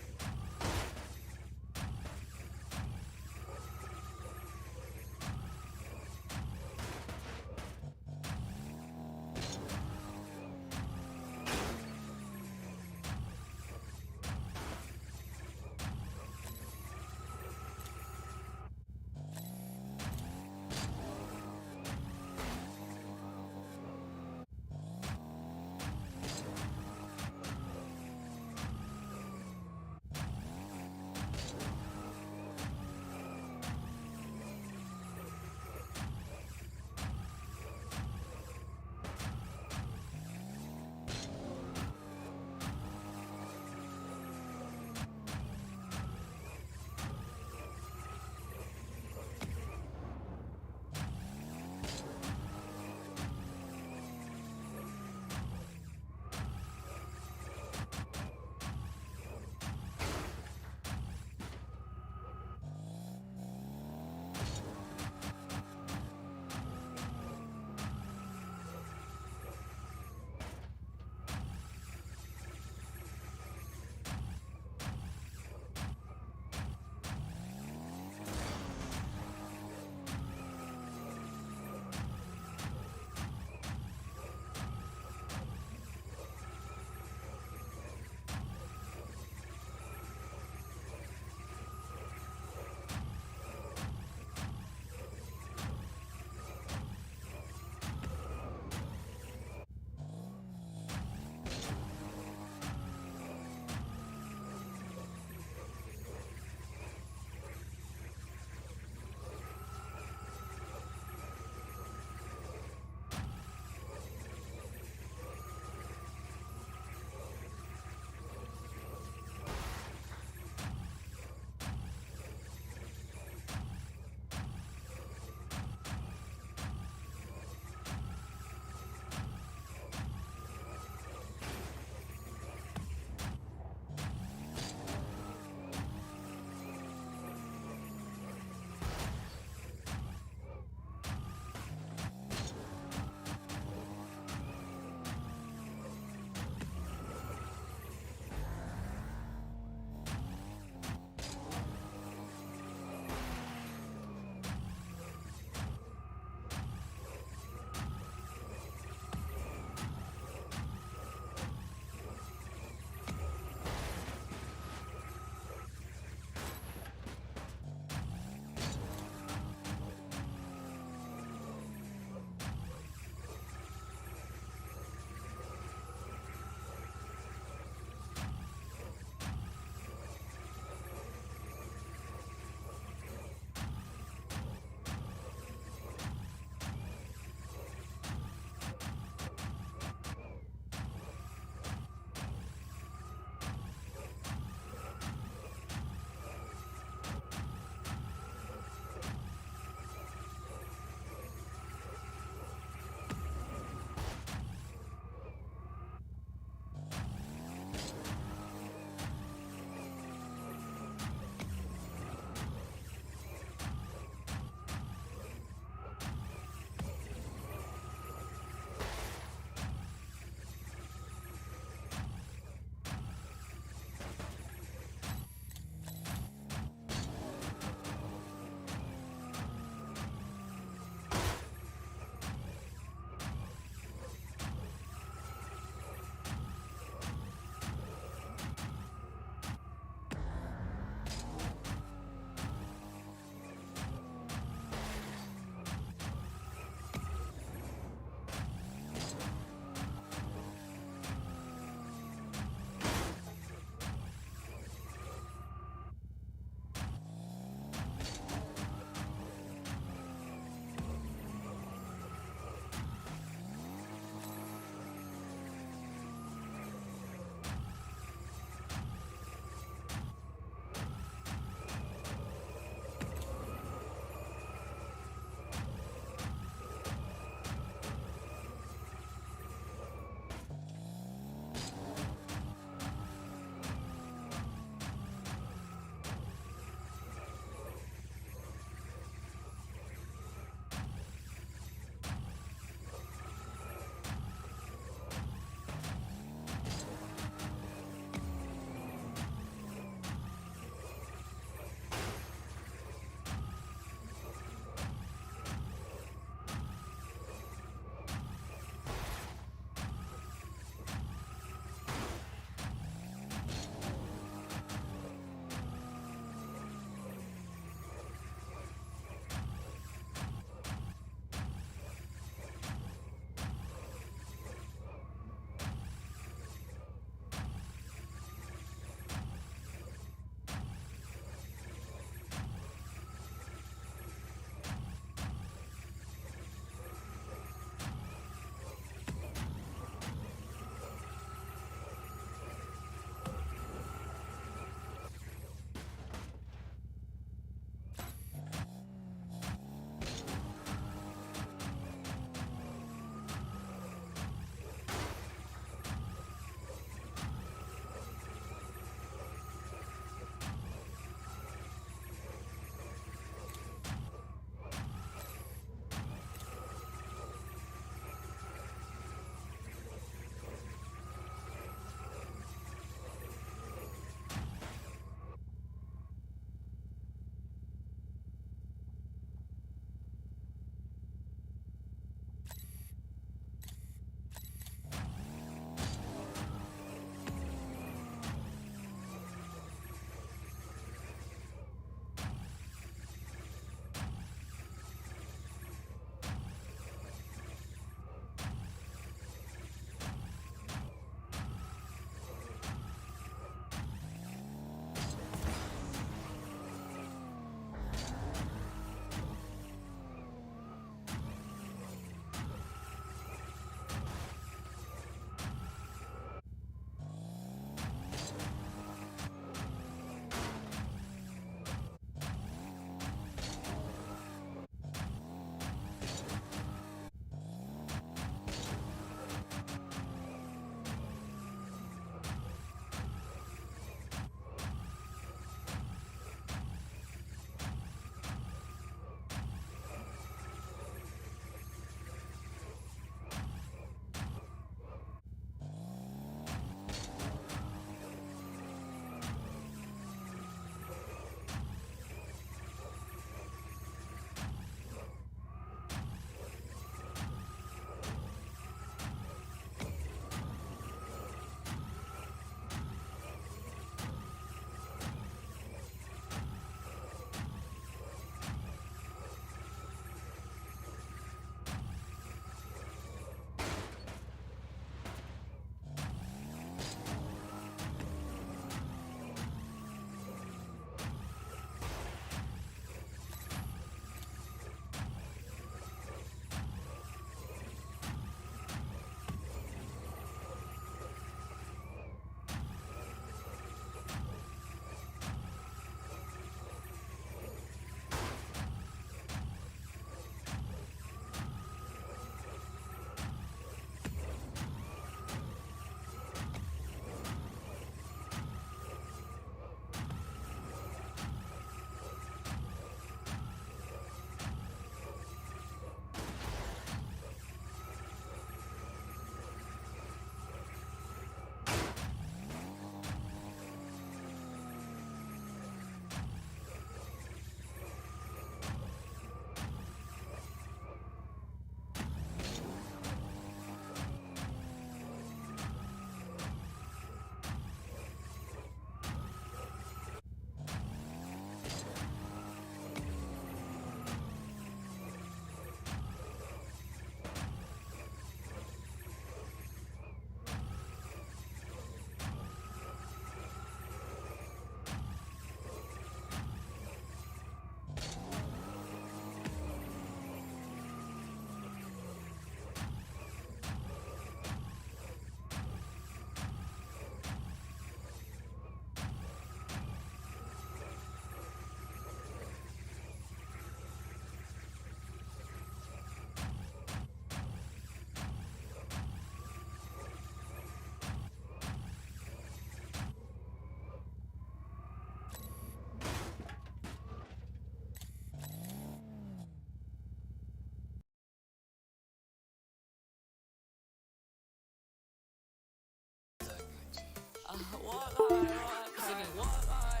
Sipping walk hard.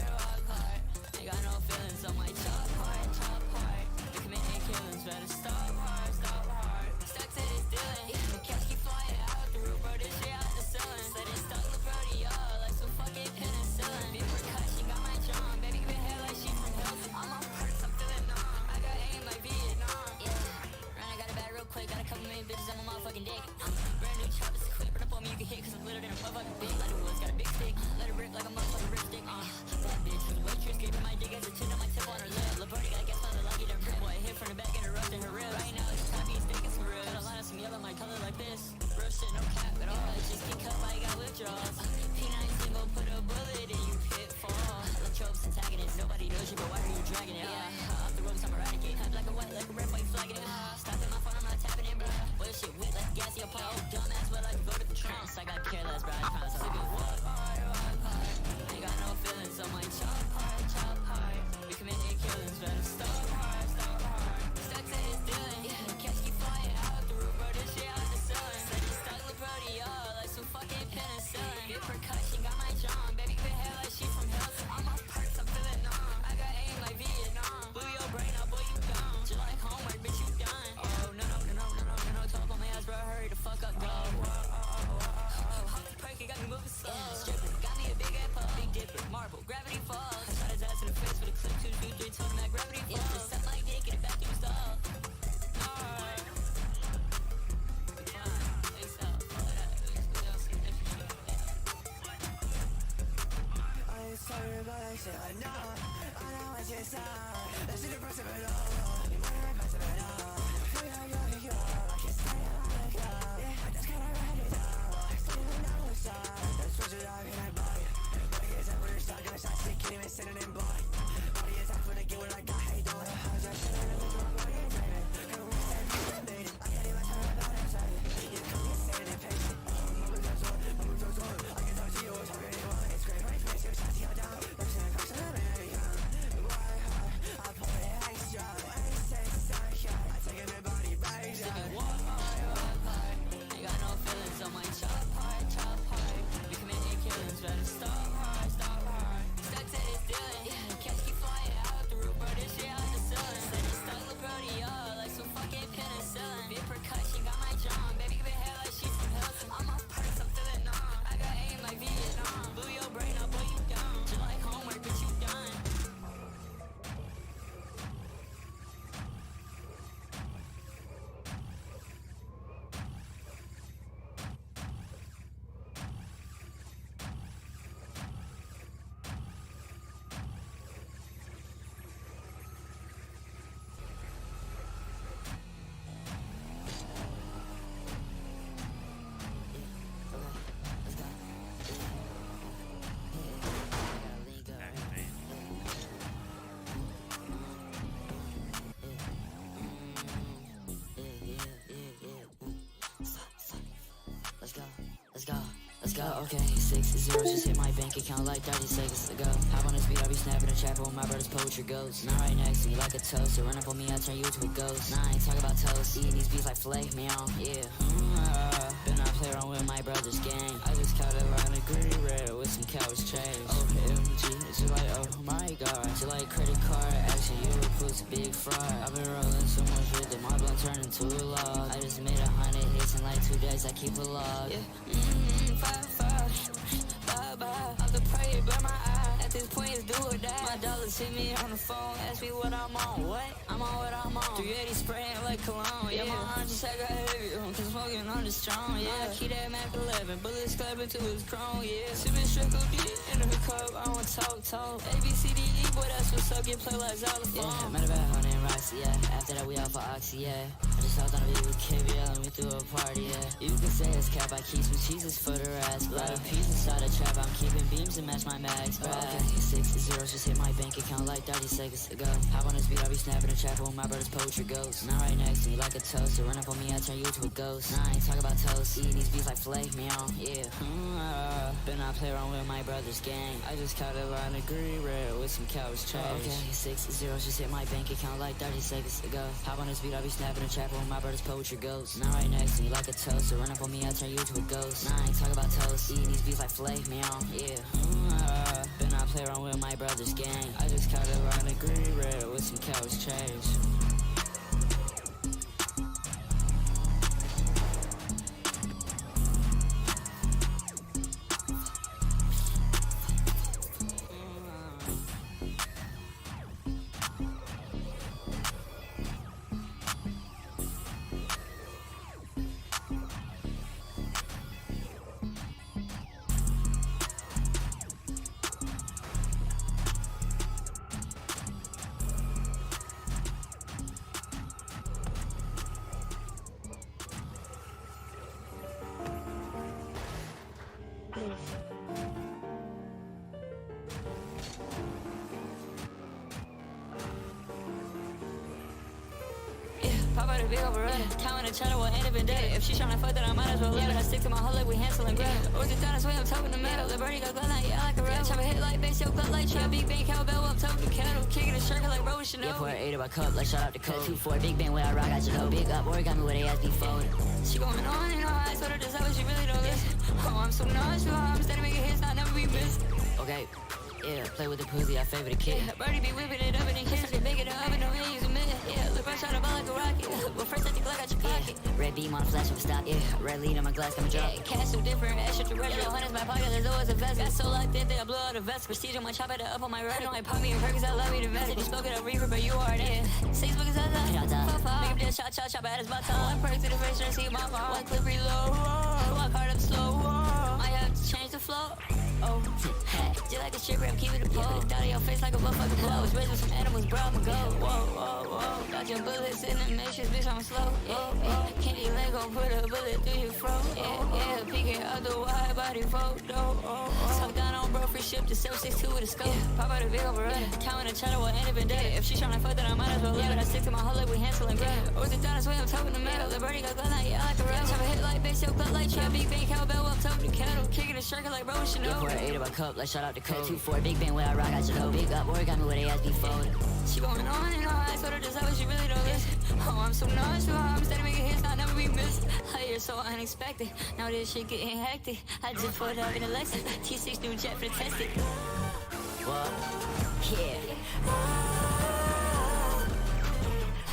Ain't got no feelings on my chop hard. We committing killings, better stop hard. Stuck to this dealing. The cash keep flying out the roof, bro. This shit out the ceiling. Said it's stuck the brody, like some fucking penicillin. Big percussion, got my drum. Baby, give it hair like she from Hilton. I'm on perks, I'm feeling numb. I got aim like Vietnam. Yeah, run, I got it bad real quick. Got a couple million bitches on my motherfucking dick. Brand new chop, it's quick. Run up on me, you can hit, cause I'm litter than a motherfucking big. Like the woods, got a big stick. Let it rip like a motherfucking ripstick. That bitch was waitress, gave me my dick as a chin on my tip on her lip. LaBerty got gas on the lucky, them grip. Boy, hit from the back, interrupting her rib. Right now, it's time he's thinking some real. Got a line of some yellow, my color like this. Real shit, no cap at all. Just get cut like I withdrawals. P9 single, put a bullet in you, pitfall. Like tropes, antagonists, nobody knows you, but why are you dragging it? Off the ropes, I'm eradicating. Hot black and white, like a red, white flagging it. Stopping my phone, I'm not tapping in, bro. Boy, shit wet like gas in your pole. Dumbass, but I can go to the trance. I got careless, bro. I promise I'll be walk hard. Ain't got no feelings on my chop hard. We committing killings, better stop hard. Stuck to this dealing. The cash keep flying out the roof, bro. This shit out the ceiling. Said you stuck the brody, like some fucking penicillin. Big percussion, got my drum. Baby, give it hair like she from Hilton. I'm on perks, I'm feeling numb. I got aim like Vietnam. Blew your brain out, boy, you dumb. Just like homework, bitch, you done. Oh, no. Talk on my ass, bro. Hurry the fuck up, go. Off the perk, it got me moving slow. Stripping, got me a big ass puff. Big dipper, marble, gravity falls. I shot his ass in the face with a clip, 2, 3, told him that gravity falls. Just suck my dick, get it back to his dog. Alright. Sorry, but I said I know what you said. Let's see the person of it all. You might have passed it all. Feel like you're I can say it like you. Yeah, I just kinda write it down. I still don't know what's up. That's what you're talking about. Body is up for the stock, and I shot sick, can't even send it in blood. Body is up for the get what I got, how you doing? How's your shit? I know what's wrong, what are you dreaming? Come on, stand up and made it. I can't even tell about it, sorry. You come here, stand and patient. My moves are on. I can talk to you, talk to anyone. It's great, right? Face your shots, you're down. Okay, 6 zeros just hit my bank account like 30 seconds ago. Hop on this beat, I be snapping a trapper when my brother's poetry goes. Now right next to me like a toaster, run up on me, I turn you to a ghost. Nah, I ain't talk about toast, eating these beats like filet, meow, yeah. Been I play around with my brother's gang. I just caught a line of green red with some couch change. OMG, it's just like, oh my god. Just like credit card action, you puts big fraud. I've been rolling so much with it, my blunt turned into a log. I just made 100 hits in like 2 days, I keep a log. Yeah. 5-5, off the prey, burn my eye. At this point, it's do or die. My dollars hit me on the phone, ask me what I'm on. What? I'm on what I'm on. 380 spraying like cologne. Yeah, my arm just I got heavy, cause smoking on the strong. Yeah, I keep that Mac 11, bullets clapping to his chrome. Yeah, sipping straight deep in the cup. I want talk. A B C D E, boy, that's what's up. Get play like xylophone. Yeah, matter of fact, and Roxy, yeah. After that, we out for Oxy, yeah. I just hopped on a beat with KBL and we threw a party, yeah. You can say it's cap, I keep some cheeses for the rest. Lot of peas inside the trap, I'm keeping beams to match my mags, bruh. Okay, 6 zeros just hit my bank account like 30 seconds ago. Hop on this beat, I be snapping a trapper when my brother's poetry goes. Now right next to me like a toaster, run up on me, I turn you to a ghost. Nah, I ain't talk about toast, eating these beats like filet, meow, yeah. Been I play around with my brother's gang. I just caught a line of green red with some couch change. Okay, 6 zeros just hit my bank account like 30 seconds ago. Hop on this beat, I be snapping a trapper when my brother's poetry goes. Now right next to me like a toaster, run up on on me, I turn you to a ghost. Nah, I ain't talk about toast. Eating these beats like filet, meow, yeah. Then I play around with my brother's gang. I just cut it around the green red with some couch change. Pop out a big overrun. Time in the channel will end up in dead. If she tryna fuck, then I might as well live it. I stick to my whole like we Hansel and Gretel. Or just down this way, I'm toting the metal. The birdie got glad like, yeah, like a rebel. Chop a hit like bass, yo, glad like trap. Big bang, cowbell, I'm toting the kettle. Kicking the circle like Rose Chanel. Yeah, pour 8 of my cup, like shout out to Code. 2-4, big bang, where I rock, I should know. Big up, origami with they ass be folded. She going on and on, I told her to decide what she really don't listen. Oh, I'm so nauseous, I'm steady making hits, not never be missed. Okay. Yeah, play with the pussy, I favor the kid. Birdie be whipping it up and then kiss it, bake it up and no man use a minute. Yeah, look right, shot a ball like a rocket. Well, first I think like out your pocket. Red beam on a flash of a stop. Yeah, red lead on my glass, come drop. Yeah, cash so different, extra terrestrial. Hunters my pocket, there's always a vest. Got so locked in, I blow out a vest. Prestige on my chop at the up on my right. I don't like pop me and Perkins, I love me the message. You spoke it up reaper, but you are there. 6 bookers, I love. Make him just shot, at his bottom. One perk to the face, trying to see my mom. One clip reload. Walk hard up slow. I have to change the flow. Oh, just like a strip rap, keep it a pole. Out of your face like a motherfucker blow. I was raised with some animals, bro, I'ma go. Whoa. Got your bullets in the matrix, bitch, I'm slow. Yeah. Candy leg gon' put a bullet through your throat. Yeah. Peeking out the wide body photo. Talk down on bro, free ship to 762 with a scope. Pop out a big overrun. Counting the channel will end up in dead. If she tryna fuck, then I might as well live it. I stick to my whole like we Hansel and Gretel. Or just down this way, I'm toting the metal. The birdie got glad like, yeah, like a rebel. Chop a hit like bass, yo, glad like trap. Big bang, cowbell, I'm toting the kettle. Kicking the circle like Rose Chanel. Yeah, pour 8 of my cup, like shout out to Code. 2-4, big bang, where I rock, I should know. Big up, origami with they ass be folded. She going on and on, I told her to decide what she really don't listen. Oh, I'm so nauseous, I'm steady making hits, not never be missed. You're so unexpected, now this shit getting hectic. I just pulled up in a Lexus, T6 new jet for the testing. Whoa, yeah.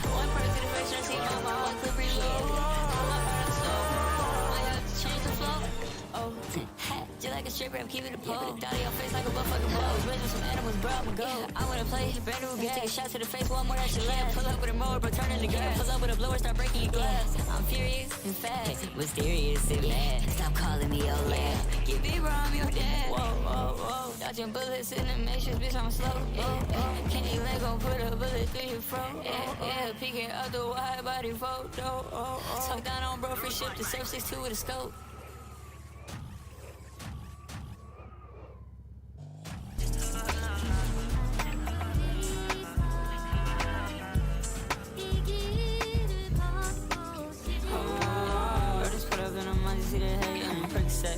One person to the face, trying to see my mom. One clip reload, my heart up slow. I have to change the flow. Oh, just like a strip rap, keep it a pole. Put out of your face like a motherfucker blow. I was raised with some animals, bro, I'ma go. Yeah, I wanna play brand new game. Take a shot to the face, one more that should land. Pull up with a mower, but turn in the game. Pull up with a blower, start breaking your glass. I'm furious and fast, mysterious and mad. Stop calling me your lad. Get big, bro, I'm your dad. Whoa. Dodging bullets in the matrix, bitch, I'm slow. Yeah. Candy leg gon' put a bullet through your throat. Yeah. Peeking out the wide body photo. Talk down on bro, free ship to 762 with a scope.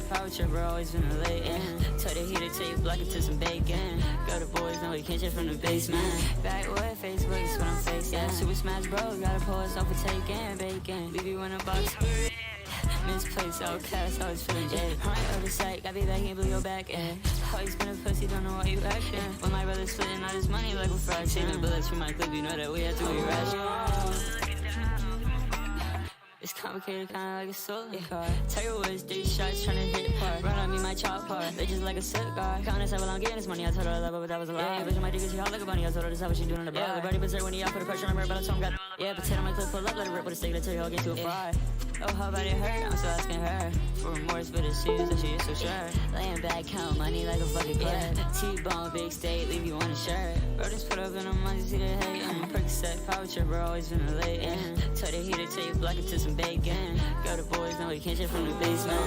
Power trip, bro, always been late, yeah. Tell the heater till you block it to some bacon. Go to boys, no, we can't shit from the basement. Backwood, Facebook, is what I'm facing. Yeah. Super Smash Bros, gotta pull us off for taking bacon. BB win a box. Misplaced, all cash, always feeling jaded. Right over the site, got me back and blew your back, and always been a pussy, don't know why you acting. When my brother's splitting all his money like a fraction. Saving bullets from my clip, you know that we have to be rational. It's complicated, kinda like a solar car. Tiger Woods, 3 shots, tryna hit par. Run on me, my chop part. They just like a cigar. Counting several, I'm getting this money. I told her I love her, but that was a lie. Yeah, bitch, my dick is she hot like a bunny. I told her this how what she doing on the bar. Yeah, the birdie berserk when he out for the pressure on her, but I told him got. Yeah, potato on my clip, pull up, let it rip with a stick, let's tell you I'll get to a fry. Oh, how about it hurt? I'm still asking her for remorse for the shoes that she is so sure. Laying back, count money like a fucking club. T-bone, big state, leave you on a shirt. Bro, just put up in a money, see the hate. Percocet, power trip, bro, always been late. Tell the heater till you block it to some bacon. Go to boys, no, we can't shit from the basement.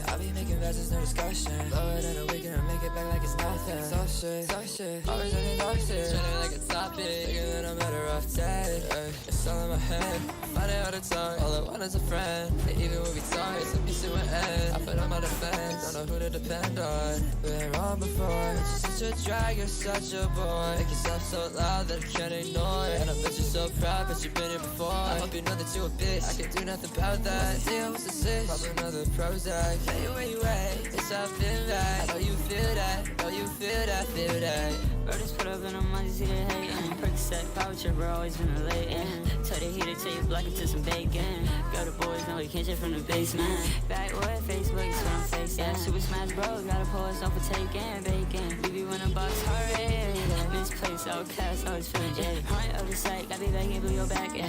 I be making verses, no discussion. Blow it in a weekend and make it back like it's nothing. So shit, always in the dark shit. Treating like a topic, thinking that I'm better off dead. It's all in my head, I find it all the time. All I want is a friend, and even when we talk, it's a piece of my head. I put on my defense, so who to depend on? Been wrong before, you're such a drag, you're such a bore. Make yourself so loud that I can't ignore. And I bet you're so proud, but you've been here before. I hope you know that you're a bitch, I can't do nothing about that. What's the deal, what's the sitch? Probably another Prozac. Tell you where you at, it's I've been back. I know you feel that, know you feel that, feel that. Bro, just put up in a money, see the hatin'. Percocet, power trip, bro, always been relating. Tell the heater, tell you black into some bacon. Go to boys, know you can't shit from the basement. Backwood, Facebook, is what I'm facing. Yeah, Super Smash Bros, gotta pull us off for taking bacon. We be winning box hard, misplaced, outcast, always feeling jaded. Point of the sight, got me back and blew your back in.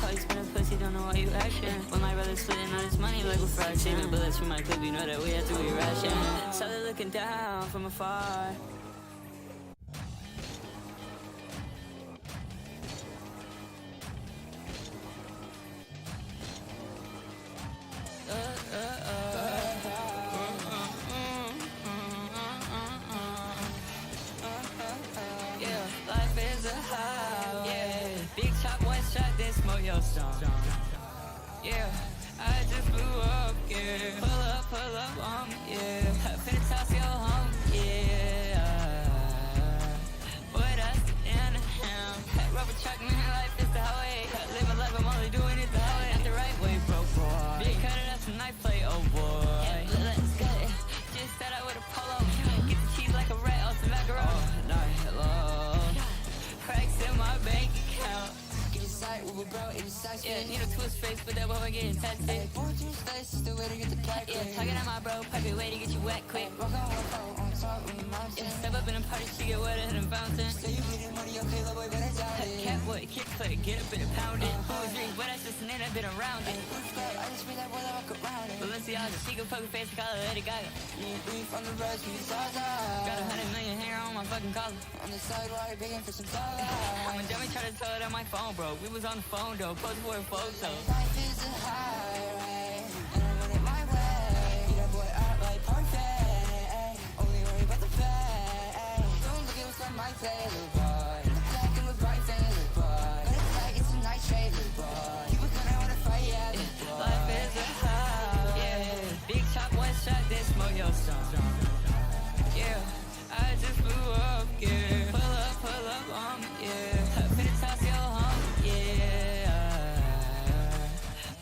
Always been a pussy, don't know why you acting. When my brother splitting all this money like we're fried. Saving bullets from my clip, you know that we have to be ration. So they're looking down from afar. Yeah, life is a highway. Yeah, big chop, one shot, then smoke your song. Yeah, I just blew up, yeah. Pull up on me, yeah. Finna toss your home, yeah. Boy, that's the end of him. Rubber truck, man, life is the highway. Live my life, I'm only doing it the highway. Not the right way, bro, boy. Big cutter, that's a knife play, oh boy. Yeah, let's go. Just set out with a polo. Get the cheese like a rat on some macaroni. Oh, no, hello. Cracks in my bank account. Yeah, need a twist face, but that boy getting tested. Yeah, talking at my bro, pocket way to get you wet quick. Yeah, step up in a party, she get wetter than a fountain. Catboy, kick click, get up and pound it. Who was rich, but that's just a name I've been around it. Balenciaga, she can poker face, call her Lady Gaga. Got 100 million hair on my fucking collar. On the sidewalk, begging for some dollar. I'm a dummy, try to tell it on my phone, bro. We was on the phone, though, posed for a photo. Life is a highway, and I want it my way. Beat that boy out like perfect. Only worry about the pay. Don't look at what's on my plate, little boy. Black and with bright face, little boy. But it's like it's a nice trade, little boy. People gonna wanna fight, yeah, little boy. Life is a highway. Yeah, big chop, one shot, then smoke your song. Yeah, I just blew up, yeah. Pull up on me, yeah. Finna toss your home, yeah.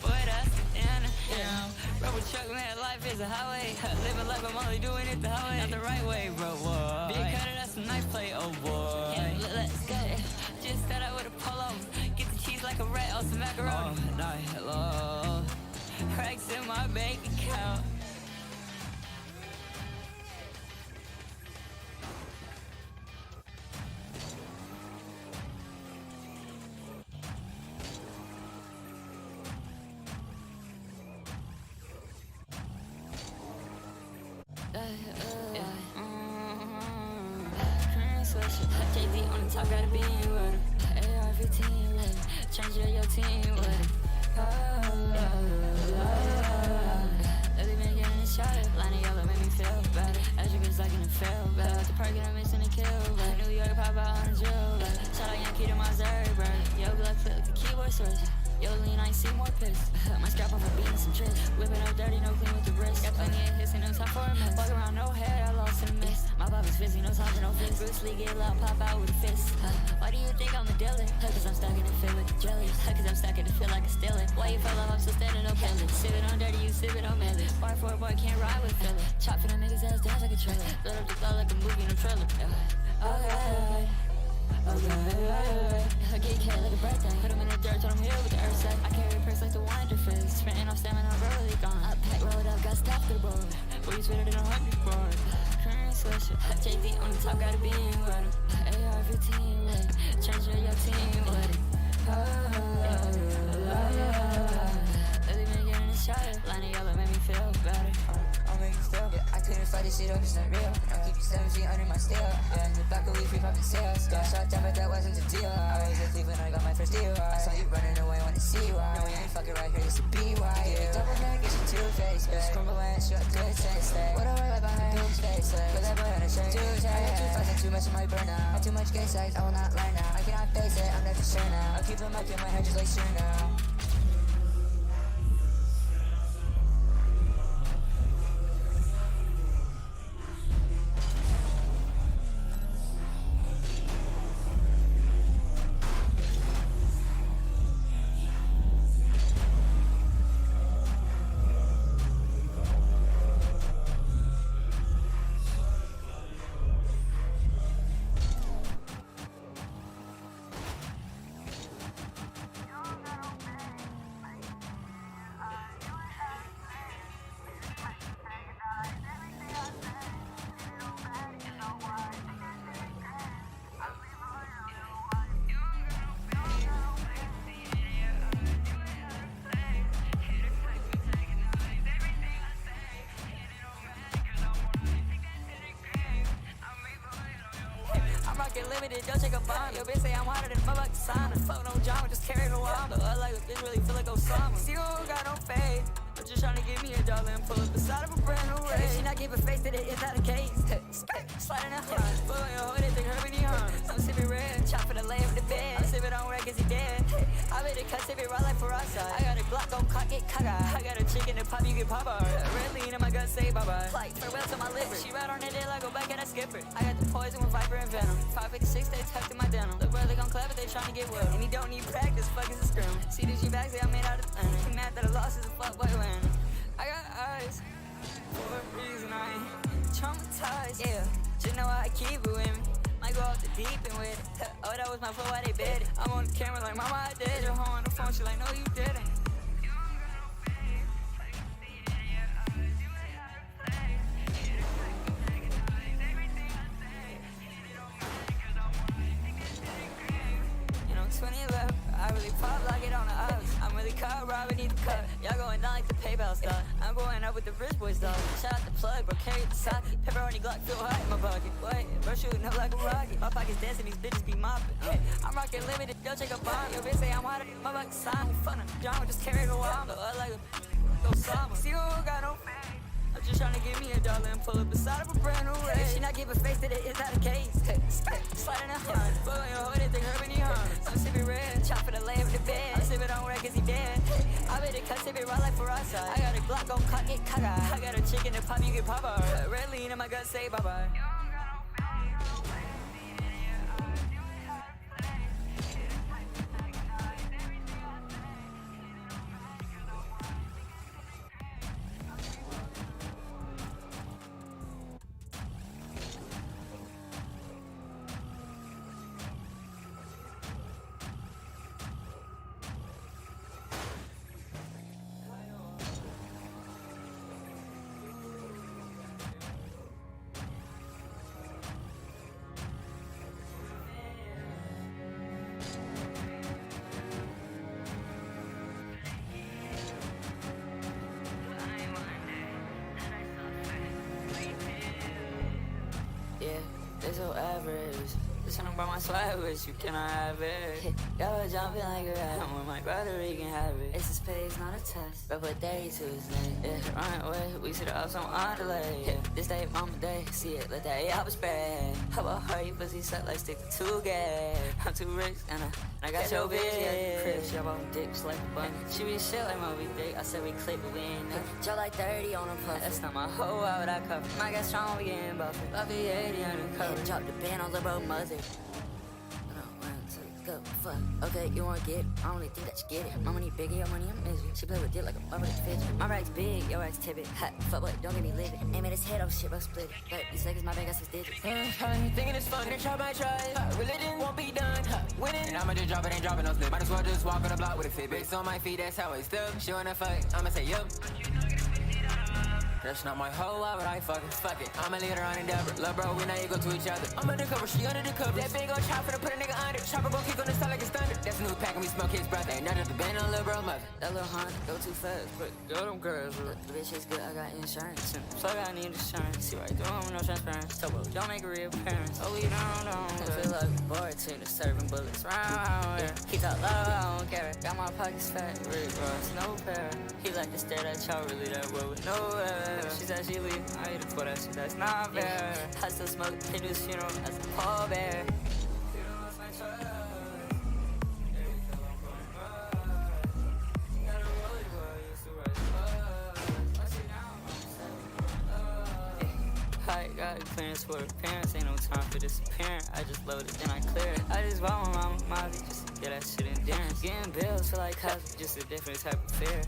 Boy, that's the end of him. Rubber truck, man, life is a highway. Living life, I'm only doing it the highway. Not the right way, bro, boy. Big cutter, that's a nice play, oh boy. Yeah, let's go. Just set out with a polo. Get the cheese like a rat on some macaroni. Oh, no, hello. Cracks in my bank account. JD on the top, gotta be in with him. AR-15 lit, change your team with him. Lately been getting a shot. Line of yellow make me feel better. As you get stuck in the field, better. At the park and I'm missing a kill, but New York pop out on the drill, but shout out Yankee to my Zerg, bro. Yo, Glock flip with the keyboard switch. Yo, lean, I ain't see more piss. My scrap off a beat and some tricks. Whipping up dirty, no clean with the wrist. Got plenty of hits and no time for a mess. Walk around, no hair, I lost in the mist. My pop is fizzy, no time for no fist. Bruce Lee get loud, pop out with a fist. Why do you think I'm a dealer? Cause I'm stuck in the field with the jelly. Cause I'm stuck in the field like a stealer. Why you fell off, I'm still standing, no killing. Sip it on dirty, you sip it on melon. Bar for a boy, can't ride with filler. Chop for them niggas ass dance like a trailer. Load up the flow like a movie, no trailer. Okay. Okay, K like a birthday. Put him in the dirt, told him here with the earth set. I carry a purse like the winder fist. Sprinting off stamina, bro, really gone. Up pack, roll it up, got stopped to the board. Boy, you sweeter than a hundred board. Current swisher, JD on the top, gotta be in with him. AR-15 lit, change your team with it. Lately been getting a shot. Line of yellow make me feel better. I'll make you feel. Yeah, I couldn't fight this shit up, it's not real. I'll keep you 7G under my steel. Yeah, in the back of we poppin' sales. Got shot down, but that wasn't the deal. I was a thief when I got my first deal. I saw you running away, wanna see why. No, we ain't fucking right here, it's a BY. Yeah, double back, get you two-faced. Yeah, scramble and shot, good sense. What do I right behind Doom's face? Put that boy on a shirt. Tuesday, I got too fast and too much in my burnout. Got too much gay sex, I will not lie now. I cannot face it, I'm never sure now. I'll keep them up in my head just like sure now. rockin' limited, don't check a bond. Yo, bitch say I'm hotter than a motherfucking sauna. Fuck no drama, just carry no armor. I like a bitch really feel like Osama. See who got no fade. I'm just tryna give me a dollar and pull up the side of a brand new race. She not giving face to it, is that a case? Sliding a hunt, full on your hood, they think her many harm. I'm sipping red, chop for the lay of the bed. I'm sipping on red cause he dead. I bet it cut, sip it right like for outside. I got a Glock, gon' cock it, caga. I got a chicken and pop, you get pop bar. Red lean in my gut, say bye-bye. Like, farewell to my liver. She ride on the day like go back and I skip her. I got the poison with Viper and Venom. 556, they tucked in my denim. Look brother gon' clever, they tryna get well. And he don't need practice, fuck is a scrim. See the G-bags, they I made out of thunder. He mad that I lost is a fuck boy win. I got eyes for a reason, I ain't traumatized. Yeah, just know how I keep it with me. Might go off the deep end with it. Oh, that was my flow, why they bet it? I'm on the camera like, mama, I did. Your hoe on the phone, she like, no, you didn't. You know, 2011, I really pop like it on the odds. I'm really caught, robbing, need the cut. Y'all going down like the PayPal stuff. I'm going up with the rich boys, dog. Shout out the plug, bro, carry the socket. Pepperoni Glock feel hot in my pocket. Wait, bro, shooting up like a rocket. My pockets dancing, these bitches be mopping. I'm rocking limited, don't check a bond. Yo, bitch say I'm hotter, my bucket sign. Fun John, just carry the wall. I like a Osama. See who got no fame. I'm just tryna give me a dollar and pull up the side of a brand new race. She not giving face to it, is that a case? Sliding a hunt, full on your hood, they think her many harm. I'm sipping red, chop for the lay of the bed. I'm sipping on red cause he dead. I bet it cut, sip it right like for outside. I got a Glock, gon' cock it, caga. I got a chicken and pop, you get pop bar. Red lean in my gut, say bye-bye. Yeah, they so average. This one about my swag, but you cannot have it. Y'all jumping like a rat. I'm with my brother, he can have it. It's a space, not a test. But put 30 to his name. Yeah, run away. We see the ups on underlay. Yeah, this day, mama day. See it, let that apple spread. How about her, you pussy suck like stick to two gas. I'm too rich, and I got your bitch. Yeah, Chris, y'all about dicks like a bunny. She be shit like Moby Dick. I said we click, but we ain't nothing. Y'all like 30 on a puff. That's not my hoe, why would I cover? My got strong, we getting buffer. Buffy 80 undercover. Yeah, drop the band on the bro mother. Go, fuck. Okay, you wanna get it? I only think that you get it. My money bigger, your money I'm misery. She play with it like a mother fidget. My rack's big, your rack's tippet. Hot, fuck boy, don't get me livid. Aim at his head, oh shit, bro, split it. 30 seconds, my bank got 6 digits. Thinking it's fun, try by try. Religion won't be done. Winning, and I'ma just drop it, ain't dropping no slip. Might as well just walk on the block with a fit. Bitch on my feet, that's how it's stuck. She wanna fuck, I'ma say yup. That's not my hoe, why would I fuck it? I'ma lead her on endeavor. Love bro, we know you go to each other. I'm undercover, she under the cover. That big old chopper to put a nigga under. Chopper gon' kick on the side like it's thunder. That's a new pack and we smoke his breath. Ain't nothing to bend on little bro mother. That little Honda go too fast, but go them girls. The bitch is good, I got insurance. Plug, I need insurance. See right through them, no transparency. So, don't make a reappearance. Oh, we don't. I feel like a bartender serving bullets round. Yeah. He talk loud, I don't care. Got my pockets fat, Rick Ross, no pair. He like to stare at y'all, really that well with no air. She said she leave, I hate to put that shit, that's not fair. I still smoke, hit his funeral as a pallbearer. I got clearance for appearance, ain't no time for disappearing. I just load it, then I clear it. I just want my mama, Molly, just to get that shit endurance. Getting bills feel like Cosby, just a different type of fear.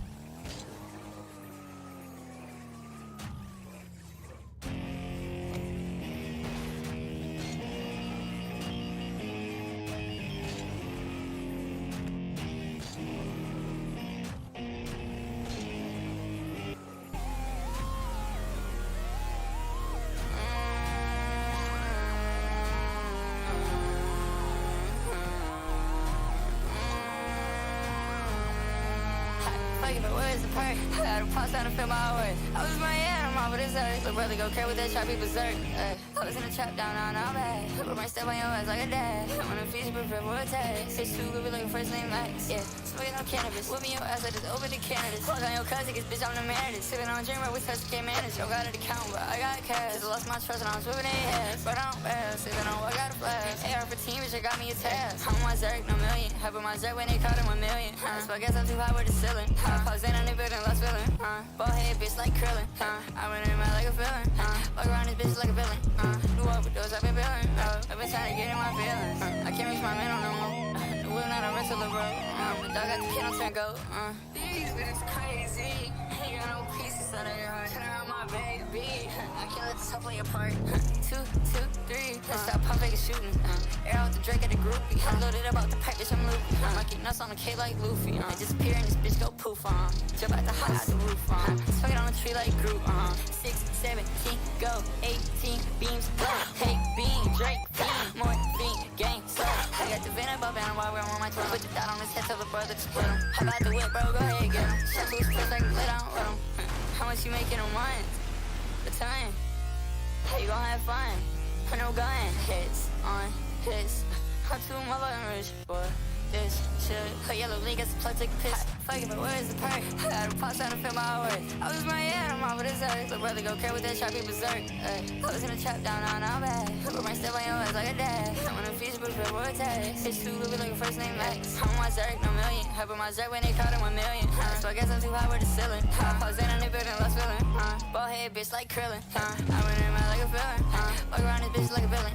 I gotta pause down and feel my way. I was my head on my I'm off with his earth. Little brother go care with that trap, be berserk. I was in the trap down on all bad. Put my step on your ass like a dad. I'm on a feast, prepare for a test. Bitch too good, like a first name Max. Yeah, smoking on cannabis. Whip me your ass, I just open the candidates. Fuck on your cousin, cause bitch I'm the man. Sipping on drink, right, we touch can't manage. Don't got it account, but I got cash. Just lost my trust and I'm swimming in ass. But I don't pass, sipping on, I got a flash. AR for team, bitch, I got me a task. I'm on my Zerk, no million. Half of my Zerk when they caught him 1 million. So I guess I'm too high with the ceiling. Pause in on the building, lost feeling. Ball head, bitch, like krillin. I went in my like a feeling. Walk around this bitch like a villain. New overdose, I've been feeling. I've been trying to get in my feelings. I can't reach my man on no more. The wheel not a rental, bro. The dog got the kid on turn go. These bitches crazy. Ain't got no pieces out of your heart. Turn around my baby. I can't let this whole play apart. 2, 2, 3. Let's stop pumping and shooting. Air out the Drake at the groupie. I loaded up out the pipe, bitch, I'm loopy. I get nuts on the K like Luffy. I disappear and this bitch go poof. Jump out the hot out the roof. Smoking on a tree like Groot. 6, 17, go. 18 beams, go. Hey, beam, Drake, beam. More beam, gang, so. I got the venom up and while we're on my tongue. Put the dot on his head, tell the brother to split him. How about the whip, bro? Go ahead, get him. Shut loose, feels like lit on with him. How much you making a month? The time. How you gon' have fun? I know gun hits on hits. I'm too motherfucking rich for this shit. A yellow league gets a plug, take a piss. Fuck it, but where is the perk? I had a pause trying to feel my worth. I lose my head, I'm off with his earth. Little brother go care with that trap, be berserk. I was in the trap down on all bad. Put my step on your ass like a dad. I'm on a feast, prepare for a test. Bitch too good, like a first name Max. I'm on my Zerk, no million. Half of my Zerk when they caught him 1 million. So I guess I'm too high with the ceiling. Pause in on the building, lost feeling. Ball head, bitch, like krillin. I went in my like a feeling. Walk around this bitch like a villain.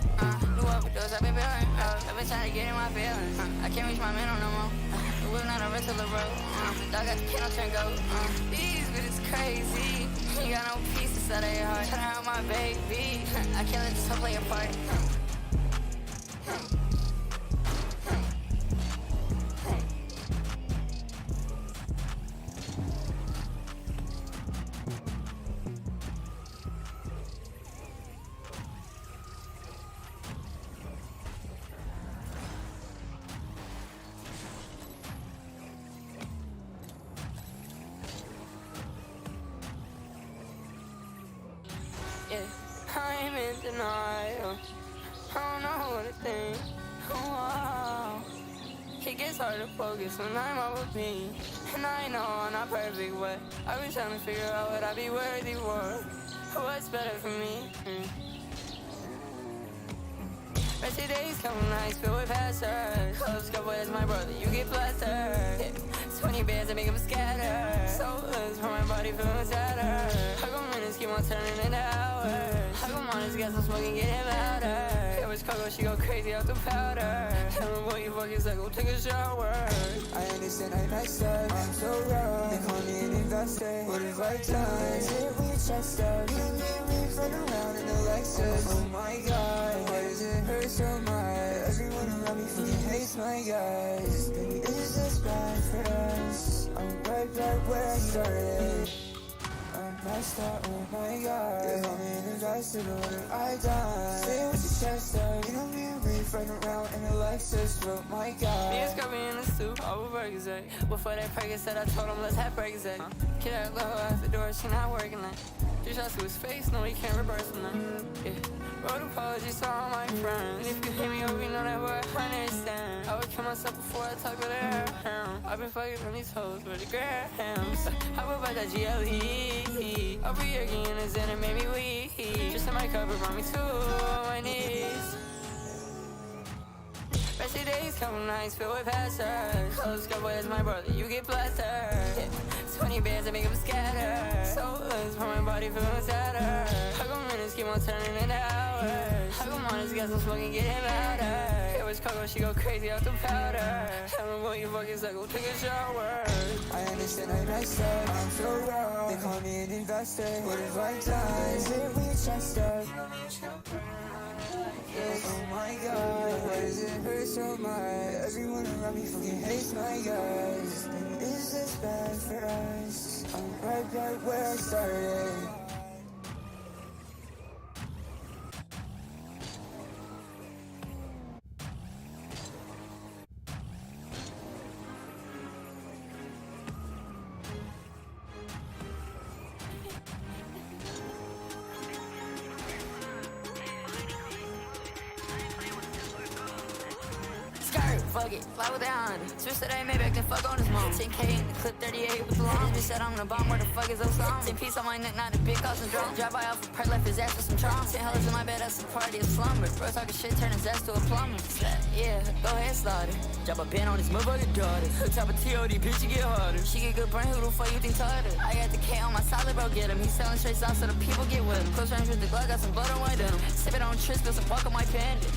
New overdose, I've been feeling. I've been trying to get in my feelings. I can't reach my man on no more. The wheel not a rental, bro. The dog got the kid on turn go. These bitches crazy. Ain't got no pieces out of your heart. Turn around my baby. I can't let this whole play apart. Yeah, I'm in denial. I don't know what to think. Oh, wow. It gets hard to focus when I'm out with me. And I know I'm not perfect, but I've been trying to figure out what I'd be worthy for. What's better for me? Rest of days come nights filled with pastors. Close couple as my brother, you get plastered. Yeah. 20 bands that make them scatter. Soulless for my body feeling sadder. How come minutes keep on turning into hours? How come on this gas I'm smoking getting louder? Yeah, which Coco, she go crazy off the powder. Tell me what you fuck is like, go take a shower. I understand I messed up, I'm so wrong. They call me an investor, what if I done? Sit with your chest up, you and me run around in the Lexus. Oh my god, why does it hurt so much? Everyone around me fucking hates my guys. Baby, is this bad for us? I'm right back where I started. I'm messed up, oh my god. They call me an investor, but what have I done? Sit with your chest up, you know me and Reef running around in a Lexus. Oh my god. Me and Scrubby in the soup, over burgers, eh? Before that Percocet, I told him let's have burgers, eh? Kid out low out the door, she not working, like. 3 shots to his face, no, he can't reverse from that. Yeah. Wrote apologies to all my friends. And if you hit me up, you know that what I understand. I would kill myself before I talk with her. I've been fucking on these hoes with the grams. I would buy that GLE. Over here getting a Zen and made me weak. Just in my cover brought me to my knees. Rest of days, couple nights filled with pastors. Close couple as my brother, you get plastered. Yeah. 20 bands that make them scatter. Soulless for my body feeling sadder. How come minutes keep on turning into hours? How come on this gas I'm smoking getting louder? Yeah, which Coco, she go crazy off the powder. Tell me what you fuck is like, go take a shower. I understand I messed up, I'm so wrong. They call me an investor, what have I done? Sit with your chest up. Oh my god, why does it hurt so much? Everyone around me fucking hates my guys. And is this bad for us? I'm right back where I started. fuck it, fly with the Honda. Switch to that Maybach, then fuck on his mom. 10K in the clip, 38 with the long. This bitch said I'm the bomb, where the fuck is Osama? 10 piece on my neck, not a big cost and drum. Drive by off a perk, left his ass with some trauma. 10 hoes in my bed, that's a party of slumber. Bro talking shit, turn his ass to a plumber. Yeah, go ahead, slaughter. Drop a pin on his motherfucking daughter. Top of TOD, bitch, you get harder. She get good brain, who the fuck you think taught her? I got the K on my solid, bro, get him. He selling straight sauce so the people get with him. Close range with the Glock, got some blood on my denim. Sip it on Tris, got some walk on my bandit.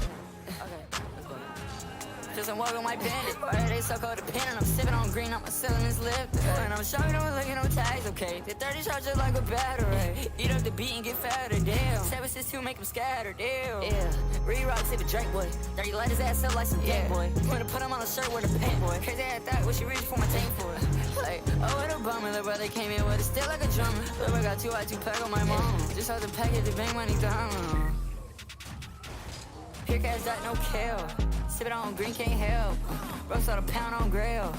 Just some walk on my bandit. Why they so codependent? I'm sipping on green, I'm selling this lift. And I'm shopping, I'm looking no tags, okay. The 30 charge just like a battery. Eat up the beat and get fatter, damn. 762 make him scatter, damn. Yeah, re-rock, sip a Drake, boy. 30 light his ass up like some gang, boy. Wanna put him on a shirt with a paint, boy. Crazy ass thought, what she reaching for my tank for? Like, oh, what a bummer. Little brother came in with it, still like a drummer. Little brother got 2 I 2 pack on my mom. Just hold the package, the bank money down. Pure cash, that no kill. Sip it on green, can't help. Roast out a pound on grill.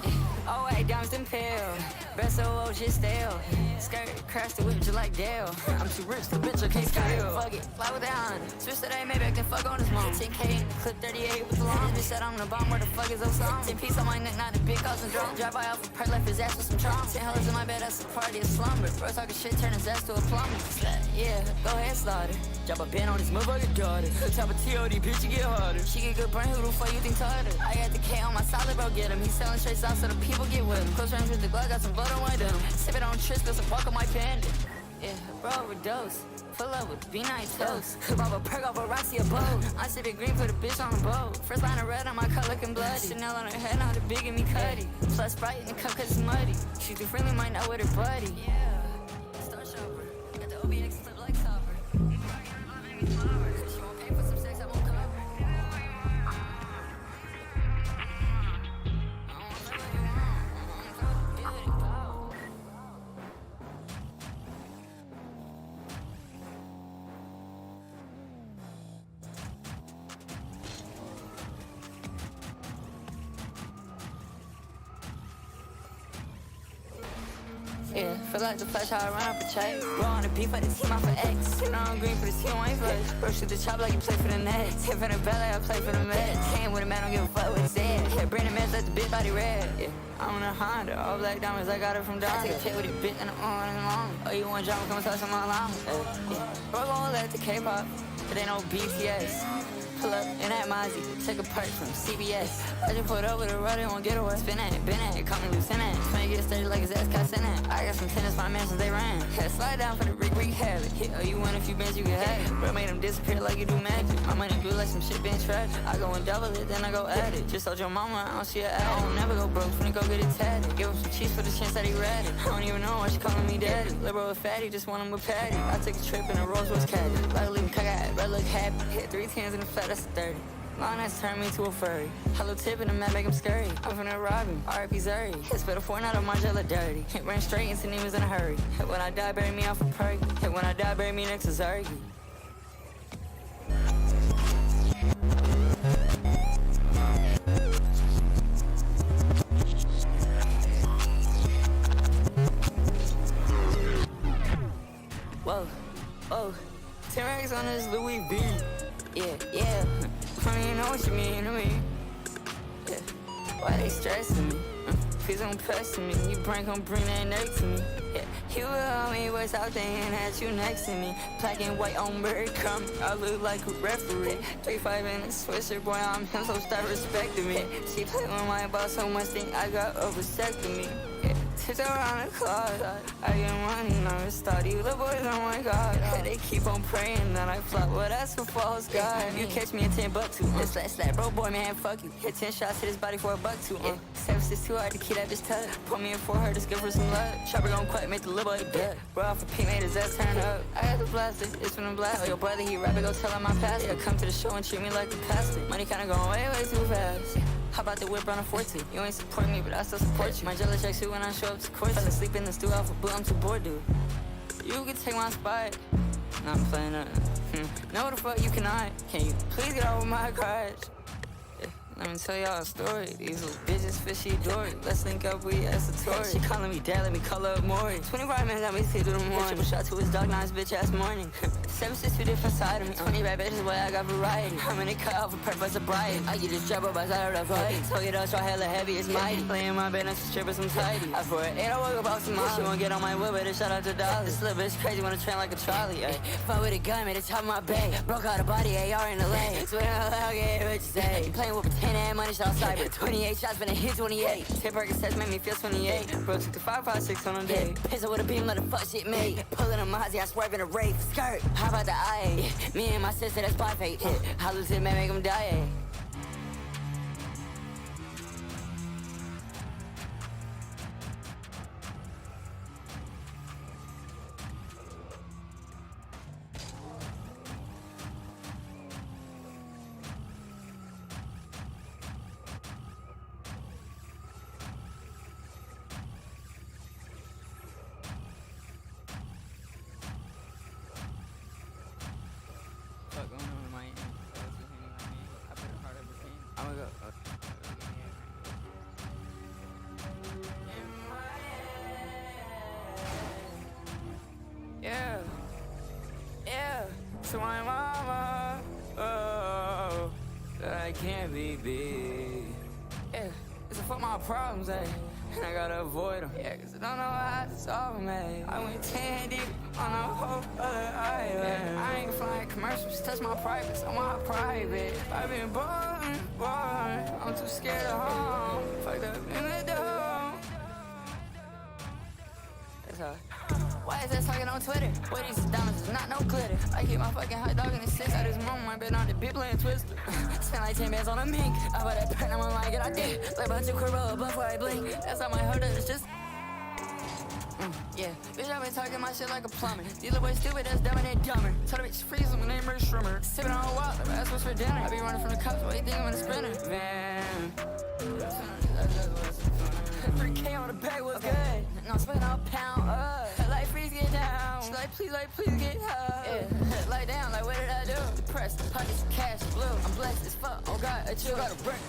Oh, hey, diamonds and pill. Best OO, just stale. Skirt, crash the whip just like Dale. I'm too rich, the bitch, I can't scale. Fuck it, fly with the Honda. Switch to that Maybach, then fuck on his mom. 10K in the clip, 38 with the long. Bitch said I'm the bomb, where the fuck is Osama? 10 piece on my neck, not a big cost and drum. Drive by off a perk, left his ass with some trauma. 10 hoes in my bed, that's a party of slumber. Bro talking shit, turn his ass to a plumber. Yeah, go ahead, slaughter. Drop a pin on his motherfucking daughter. Top of TOD, bitch, you get harder. She get good brain, who the fuck you think taught her? I got the K on my solid, bro, get him. He selling straight sauce so the people get with him. Close range with the Glock, got some blood on my denim. Sip it on Tris, got some walk on my bandit. Yeah, bro, overdose. Full up with B9 toast. Pop a perk off a Roxy a boat. I sipping green, put a bitch on a boat. First line of red on my cut looking bloody. Chanel on her head, now the big and me cutty. Plus Sprite in the cup cause it's muddy. She too friendly, might not with her buddy. Yeah, Star Shopper. Got the OBX flip like Topper. She won't pay for some sex, I won't cover. Yeah, feel like the flash, how I run up a check. Roll on the beef for the team, I'm for X. Sitting on green for the team, I ain't flush. Bro, shoot the chop like you play for the Nets. Hit for the ballet, I play for the Mets. Came with a man, don't give a fuck what he said. Yeah, bring the mess, let the bitch body red. Yeah, I'm in a Honda, all black diamonds, I got it from Donda. I take a pic with a bitch and I'm on and long. Oh, you want drama, come and touch some my llama. Yeah, bro, gon' let the K-pop, it ain't no BTS. Pull up in that Mozzie, take a perk from CBS. I just put up with a rudder, won't get away. Spin at it, been at it, call me lieutenant. Spin get sturdy like his ass got sent at. I got some tennis, my man since they ran. Yeah, slide down for the Rick habit. Hit, oh, you win a few bands, you can have it. Bro, made them disappear like you do magic. My money blue like some shit been tragic. I go and double it, then I go at it. Just told your mama, I don't see her at it. I don't never go broke, finna go get it tatted. Give him some cheese for the chance that he ratted. I don't even know why she calling me daddy. Lil' bro a fatty, just want him with patty. I took a trip in a Rolls Royce caddy. Like leaving cock out, red look happy. Hit 3 10s in the flat, that's a 30. Long ass turned me to a furry. Hello tip in the mat, make him scurry. I'm finna rob him, R.I.P. Zuri. Hit better 4 out of my jelly dirty. Hit ran straight into Nemus in a hurry. Hit when I die, bury me off a perk. Hit when I die, bury me next to Zurgi. Whoa, whoa. 10 racks on this Louis V. Yeah, yeah. I don't even know what you mean to me. Yeah. Why they stressing me? Please don't press me. You gon' bring that next to me. Yeah. You will help me what's out there and at you next to me. Black and white on bird come. I look like a referee. 3-5 in the Swisher, boy, I'm him, so start respecting me. She play with my boss so much, think I got a vasectomy. Yeah. Tips around the clock. I get money, now it's started. You little boys, oh my god. Yeah, they keep on praying that I flop. Well, that's a false god. You catch me in 10 bucks too. It's that bro boy, man, fuck you. Hit 10 shots, hit his body for $1 too. 762 hard to keep that bitch tucked. Put me in 4 her, just give her some love. Chopper gon' quit, make the little boy dead. Bro, off a pink, made his ass turn up. I got the blaster, it's from the blast. Oh, your brother, he rapping, go tell him my pastor. Yeah, come to the show and treat me like a pastor. Money kinda going way, way too fast. How about the whip on a 14? You ain't support me, but I still support you. My jelly checks you when I show up to court. Fell asleep in the stew off a blue, I'm too bored, dude. You can take my spot. Nah, I'm playing nothing. No, the fuck you cannot. Can you please get over my garage? Yeah, Let me tell y'all a story. These little bitches fishy dory. Let's link up, we Satori. She calling me dad, let me call up Maury. 25 minutes, let me sleep through the morning. Triple shot to his dog, now his bitch ass morning. 7 6 2 different side of me. 20 bad bitches, boy, I got variety. I'm in the cut out for purpose of bright. I get this job up outside of the fight. So get us, so hella heavy, it's mighty. Playing my business, strippers, I'm tidy. I for it, 8, I woke up out some miles. She won't get on my whip, but shout out to Dolly. This little bitch crazy, wanna train like a trolley. Fuck with a gun, made the top of my bay. Broke out a body, AR in the leg. Swear I'll get what you say. Playing with pretend and money, shot cyber. 28 shots, been a hit 28. 10 Percocets make me feel 28. Bro, took the 556 on a day. Pistol with a beam, let the fuck shit made. Pulling a Mozzie, I swerve in a rape. Skirt, how about the IA? Me and my sister, that's by fate. I lose it, man, make them die. Fuck going on in my end? I put it hard over pain. I'ma go. Yeah, yeah. To my mama, oh, that I can't be big. Yeah, it's a fuck my problems, eh? And I gotta avoid them. Yeah, cause I don't know how to solve them, eh? I went 10 deep on a whole other island. I ain't flying commercials, touch my privates, I'm all private. I've been born, I'm too scared of home. Fucked up in the dome. That's how. Why is that talking on Twitter? Boy, these diamonds is not no glitter. I keep my fucking hot dog in the 6 at this moment. I been on the big playing Twister. Spent like 10 bands on a mink. I bought that pen, I'm like it, I did. Like about 2 Corolla before I blink. That's how my heart is, it's just. Yeah, bitch, I been talking my shit like a plumber. These little boys stupid, that's dumber than dumber. Tell the bitch freeze when they murder shrimmer. Sipping on a walk, that's what's for dinner. I be running from the cops, what you think I'm in a sprinter? Man. 3K on the bag was good. No, I'm spending on a pound. Like, freeze, get down. She like, please get high. Yeah, lie down, like, what did I do? Depressed, pockets, cash, blue. I'm blessed as fuck. Oh, God, a chill. Got a rank,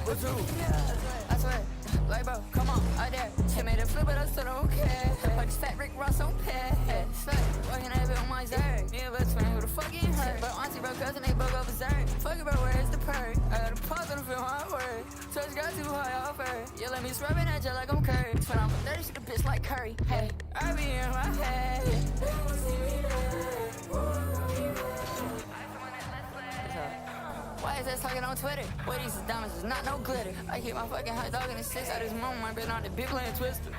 or two. Yeah, I swear. Like, bro, come on, I dare. She made a flip, but I still don't care. Like, fat Rick Ross on pad. Slut, walking that bit on my zerd. Me and best friend, who the fuck getting hurt? But auntie, bro, cousin, they both over berserk. Fuck it, bro, where's the perk? I got a pause on the film, I work. Touch got too high off her. You let me scrub in that jet like I'm Curry. When I'm 30, shit a bitch like Curry. Hey, I be in my head. Why is that talking on Twitter? Boy, these diamonds is not no glitter. I keep my fucking hot dog in the 6 at this moment. I been on the big playing Twister.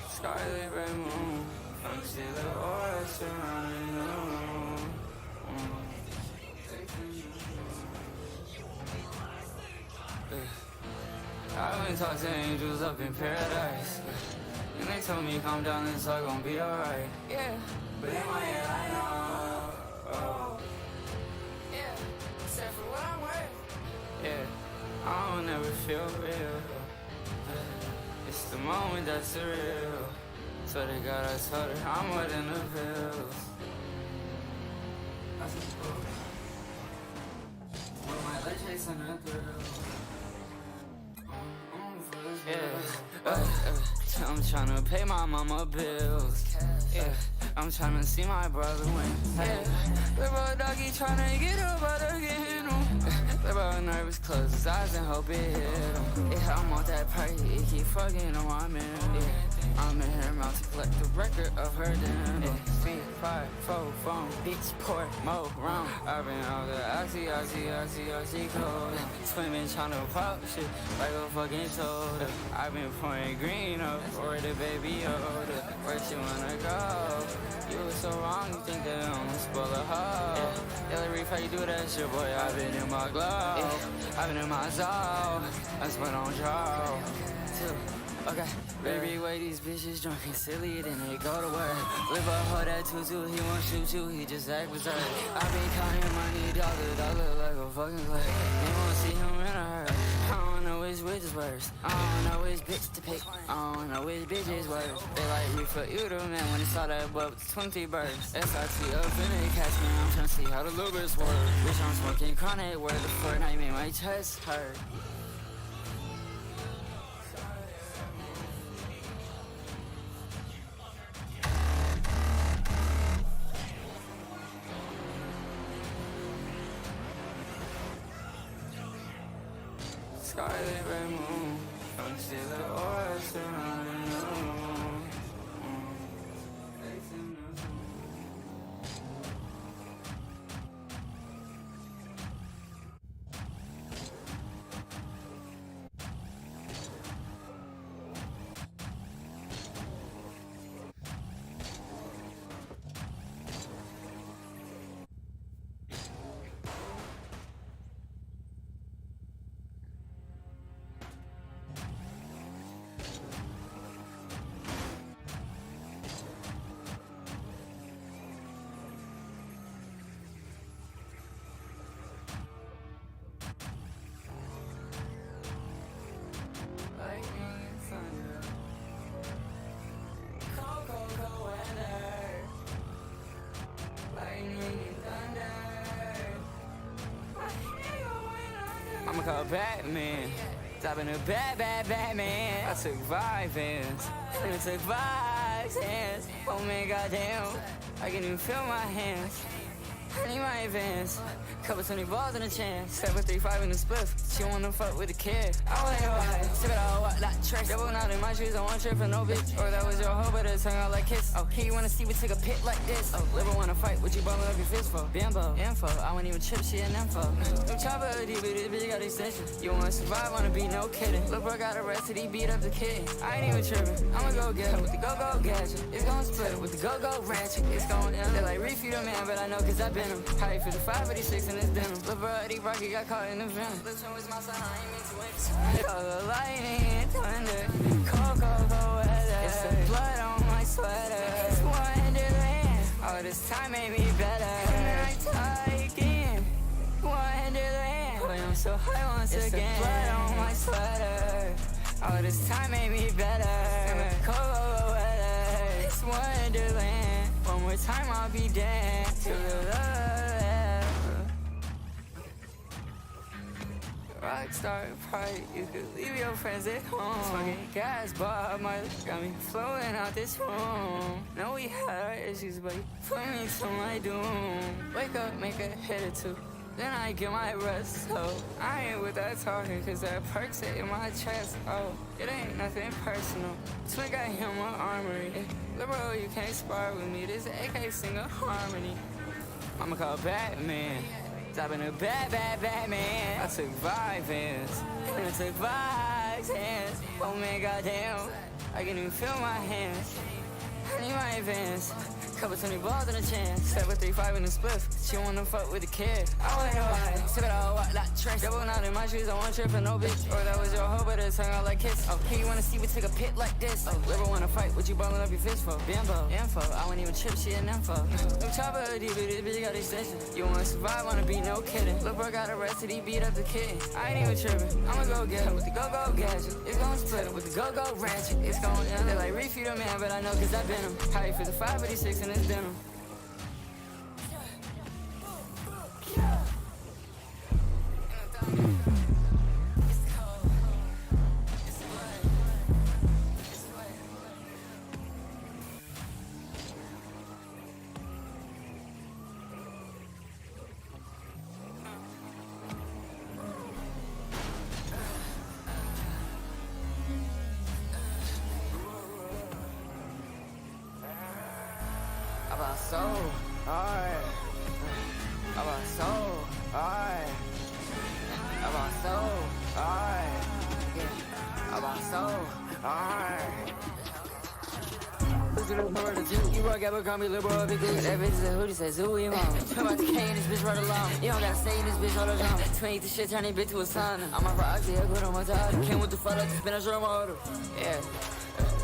Scarlet red moon, I'm still the aura surrounding the room. I've been talking to angels up in paradise, and they told me calm down, it's all gonna be alright. Yeah, but in my head I know. Yeah, except for what I'm worth. Yeah, I don't ever feel real. It's the moment that's surreal. So they got us told her I'm more than the pills. With my leg chasing the thrill. Yeah, I'm tryna pay my mama bills. Yeah, I'm tryna see my brother win. Yeah, little doggy tryna get up out again. Little nervous, close his eyes and hope it hit him. Yeah, I'm on that party, it keep fucking on my man. Yeah. I'm in her mouth to collect the record of her damn. 3, 5, 4, phone, bitch, pour more round. I've been out the oxy cold. Swimming, tryna pop shit like a fucking soda. I've been pouring green up for the baby Yoda. Where she wanna go? You was so wrong, you think that I'm gonna spoil a hoe. Yeah, Reef, how you do that shit, boy? I've been in my glove, I've been in my zone. That's what I'm draw. Okay, baby, way these bitches drunk and silly, then they go to work. Live a hoe that tutu, he won't shoot you, he just act berserk. I been counting money, dollar like a fucking clerk. They won't see him in a hurt. I don't know which is worse. I don't know which bitch to pick. I don't know which bitch is worse. They like me for you, the man, when they saw that above 20 birds. SIT up in they catch me, I'm tryna see how the little bitch work. Bitch, I'm smoking chronic, where the Fortnite made my chest hurt. Scarlet red moon, don't see the aura surrounding you. I'ma call Batman. Stopping a bad man. I took 5 hands. I took 5 hands. Oh man, goddamn. I can even feel my hands. I need my advance. Couple 20 balls and a chance. Step with 3-5 in the spliff. She wanna fuck with the kid. I wanna why. Sip it all up like trash. Double out in my shoes. I want trip for no bitch. Or that was your hoe, but it tongue out like kiss. Oh, here you wanna see we take a pit like this. Oh, liver wanna fight. What you balling up your fist for? Bimbo, info. I won't even chip shit and info. Them chopper deep, but this bitch got extensions. You wanna survive, wanna be no kidding. Lil' bro got arrested, he beat up the kid. I ain't even tripping. I'ma go get it with the go-go gadget. It's gon' split with the go-go ratchet. It's gon' end. They like refute a man, but I know cause I been him. High 55, 56 in his denim. Lil' bro, Eddie Rocky got caught in the venom. This one was my son, I ain't mean to win. All the lightning and thunder, cold weather. It's the blood on my sweater. It's wonderland. All this time made me better. And then I tie again. Wonderland. But I'm so high once again. It's the blood on my sweater. All this time made me better. Cold weather. It's wonderland. One more time I'll be dead to the love. Rockstar party, you could leave your friends at home. Smoking gas, Bob Marley got me flowing out this room. Know we had our issues, but you put me to my doom. Wake up, make a hit or two, then I get my rest. So I ain't with that talking, cause that perks it in my chest. Oh, it ain't nothing personal. Twin got him my armory. Liberal, you can't spar with me. This AK sing a harmony. I'ma call Batman. Stopping a bad man. I took 5 hands. And I took 5 hands. Oh man, goddamn. I can even feel my hands. I need my advance. Couple 20 balls and a chance. Step with 3-5 in the spliff. She wanna fuck with the kid. I wanna why. Sip it all up like trash. Double out in my shoes. I want trip for no bitch. Or that was your hoe, but it tongue out like kiss. Oh, here you wanna see we take a pit like this. Oh, liver wanna fight. What you balling up your fist for? Bimbo, info. I won't even chip shit and info. Them chopper deep, but this bitch got extensions. You wanna survive, wanna be no kidding. Lil' bro got arrested, he beat up the kid. I ain't even tripping. I'ma go get it with the go-go gadget. It's gon' split with the go-go ratchet. It's gon' end. They like refute a man, but I know cause I been him. High 55, 56 in his denim. about so hard. About so hard. About so hard. Yeah. About so hard. You work ever call me liberal because that bitch is a hootie, says who you want. I'm about to K in this bitch right along. You don't gotta stay in this bitch all the time. 20 the shit, turn this bitch to a son. I'm a proxy, I put on my top. Came with the fuck up to spin a your motor. Yeah.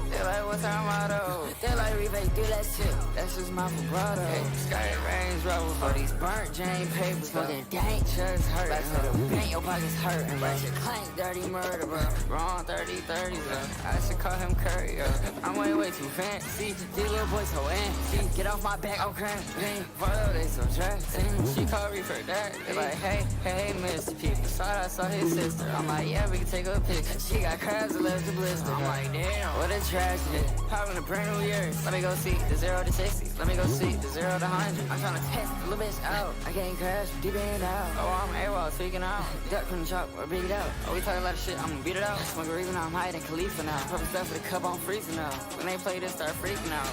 They like, what's our motto? They like, rebate, do that shit. That's just my vibrato. Sky Range Rover for these burnt Jane papers. Fucking dank shirts hurt. Back to the bank, your pockets hurting. But you clank dirty murder, bro. Wrong 30-30, bro. I should call him Curry, yo. I'm way too fancy. These little boys so antsy. Get off my back, I'm cramping. Photo, they so dressy. She called me for that. They like, hey, Mr. People. Thought I saw his sister. I'm like, yeah, we can take a picture. She got crabs and left the blister. I'm like, damn, what a tragedy. Popping a brand new year. Let me go see the 0 to 60. Let me go see the 0 to 100. I'm tryna test the little bitch out. I can't crash, deep in out. Oh, I'm AWOL, speaking out. Duck from the chop or beat it out. Oh, we talking a lot of shit, I'ma beat it out. Smoke a reason, I'm hiding Khalifa now. Purple stuff for the cup, I'm freezing now. When they play this, start freaking out.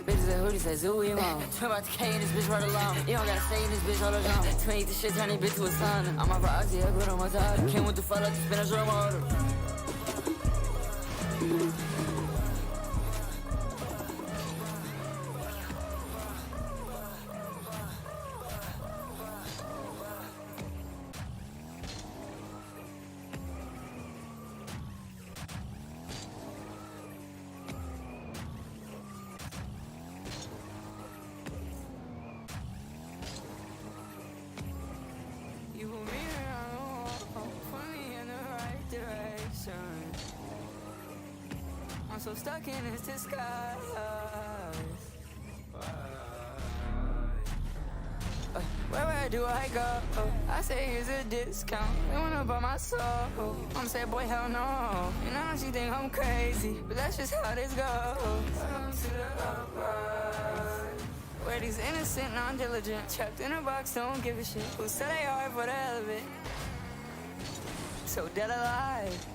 Bitches and hootie says who you want. I'm about to K in this bitch right along. You don't gotta stay in this bitch all the time. 20 the shit, turn this bitch to a son. I'm a proxy, I put on my top. Came with the fuck up to spin a your motor. You put me around, put me in the right direction. I'm so stuck in this disguise. Where do I go? I say here's a discount. They wanna buy my soul. I'm saying, boy, hell no. And I know she think I'm crazy, but that's just how this goes. Where these innocent, non-diligent, trapped in a box, don't give a shit. Who said they are for the hell of it? So dead alive.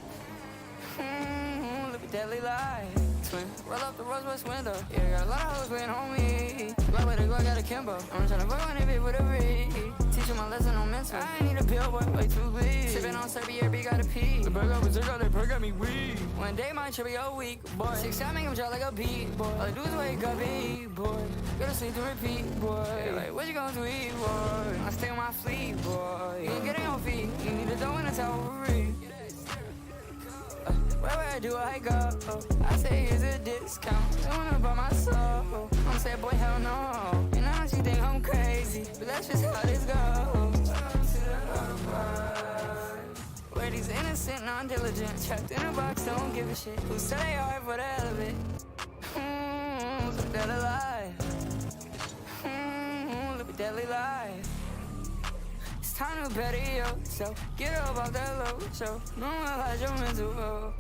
Look at deadly light. Twin, roll up the Rose window. Yeah, got a lot of hoes waiting on me. Glock with a Glock, got a Kimbo. I'm tryna fuck on it, bitch, with a read. Teaching my lesson on mental. I ain't need a pill, boy, way too bleed. Sippin' on Serbia, B, gotta pee. The burger was zero, they got me weak. One day, my trip be a week, boy. 6 shots make him drop like a beat, boy. All I do is wake up and eat, boy. Gotta sleep to repeat, boy. Like, what you gonna do, eat, boy? I stay on my fleet, boy. You ain't getting on feet. You need a dough in a towel. Where do I go? I say here's a discount. They wanna buy my soul. I'm saying, boy, hell no. And I know she think I'm crazy, but that's just how this goes. Where these innocent, non-diligent, trapped in a box, don't give a shit. Who said they are for the hell of it? Look at that alive. Look at deadly life. It's time to better yourself. Get up off that low show. Normalize your mental health.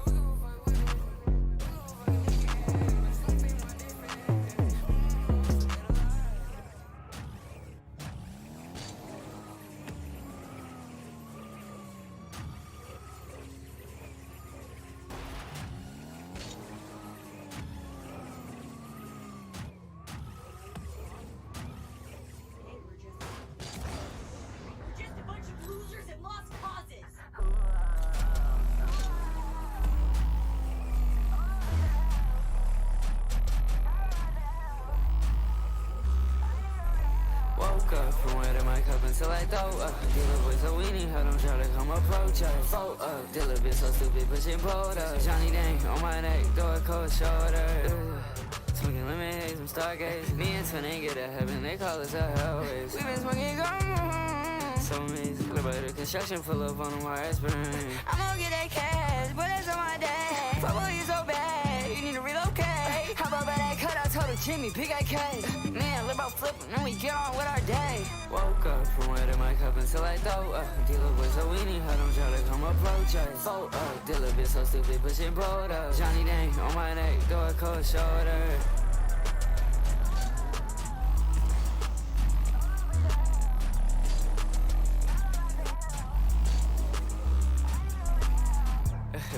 Until I throw up, dealer with a weenie, heard him try to come approach us. Fold up, dealer bitch so stupid, pushing boulders. Johnny Dang on my neck, throw a cold shoulder. Smoking lemonade, some stargaze. Me and Twin ain't get to heaven, they call us a hellways. We been smoking gum, so amazing. Look at the construction full of on my aspirin. I'm gonna get that cash, but that's on my day. Fuck boy, you so bad, you need to relocate. How about that cut? I told the Jimmy, big AK. Man, live out flipping, then we get on with our day. Woke up from where my cup until I throw up. Dealer with a weenie, heard him try to come approach us. Fold up, dealer bitch so stupid, pushing boulders. Johnny Dang on my neck, throw a cold shoulder.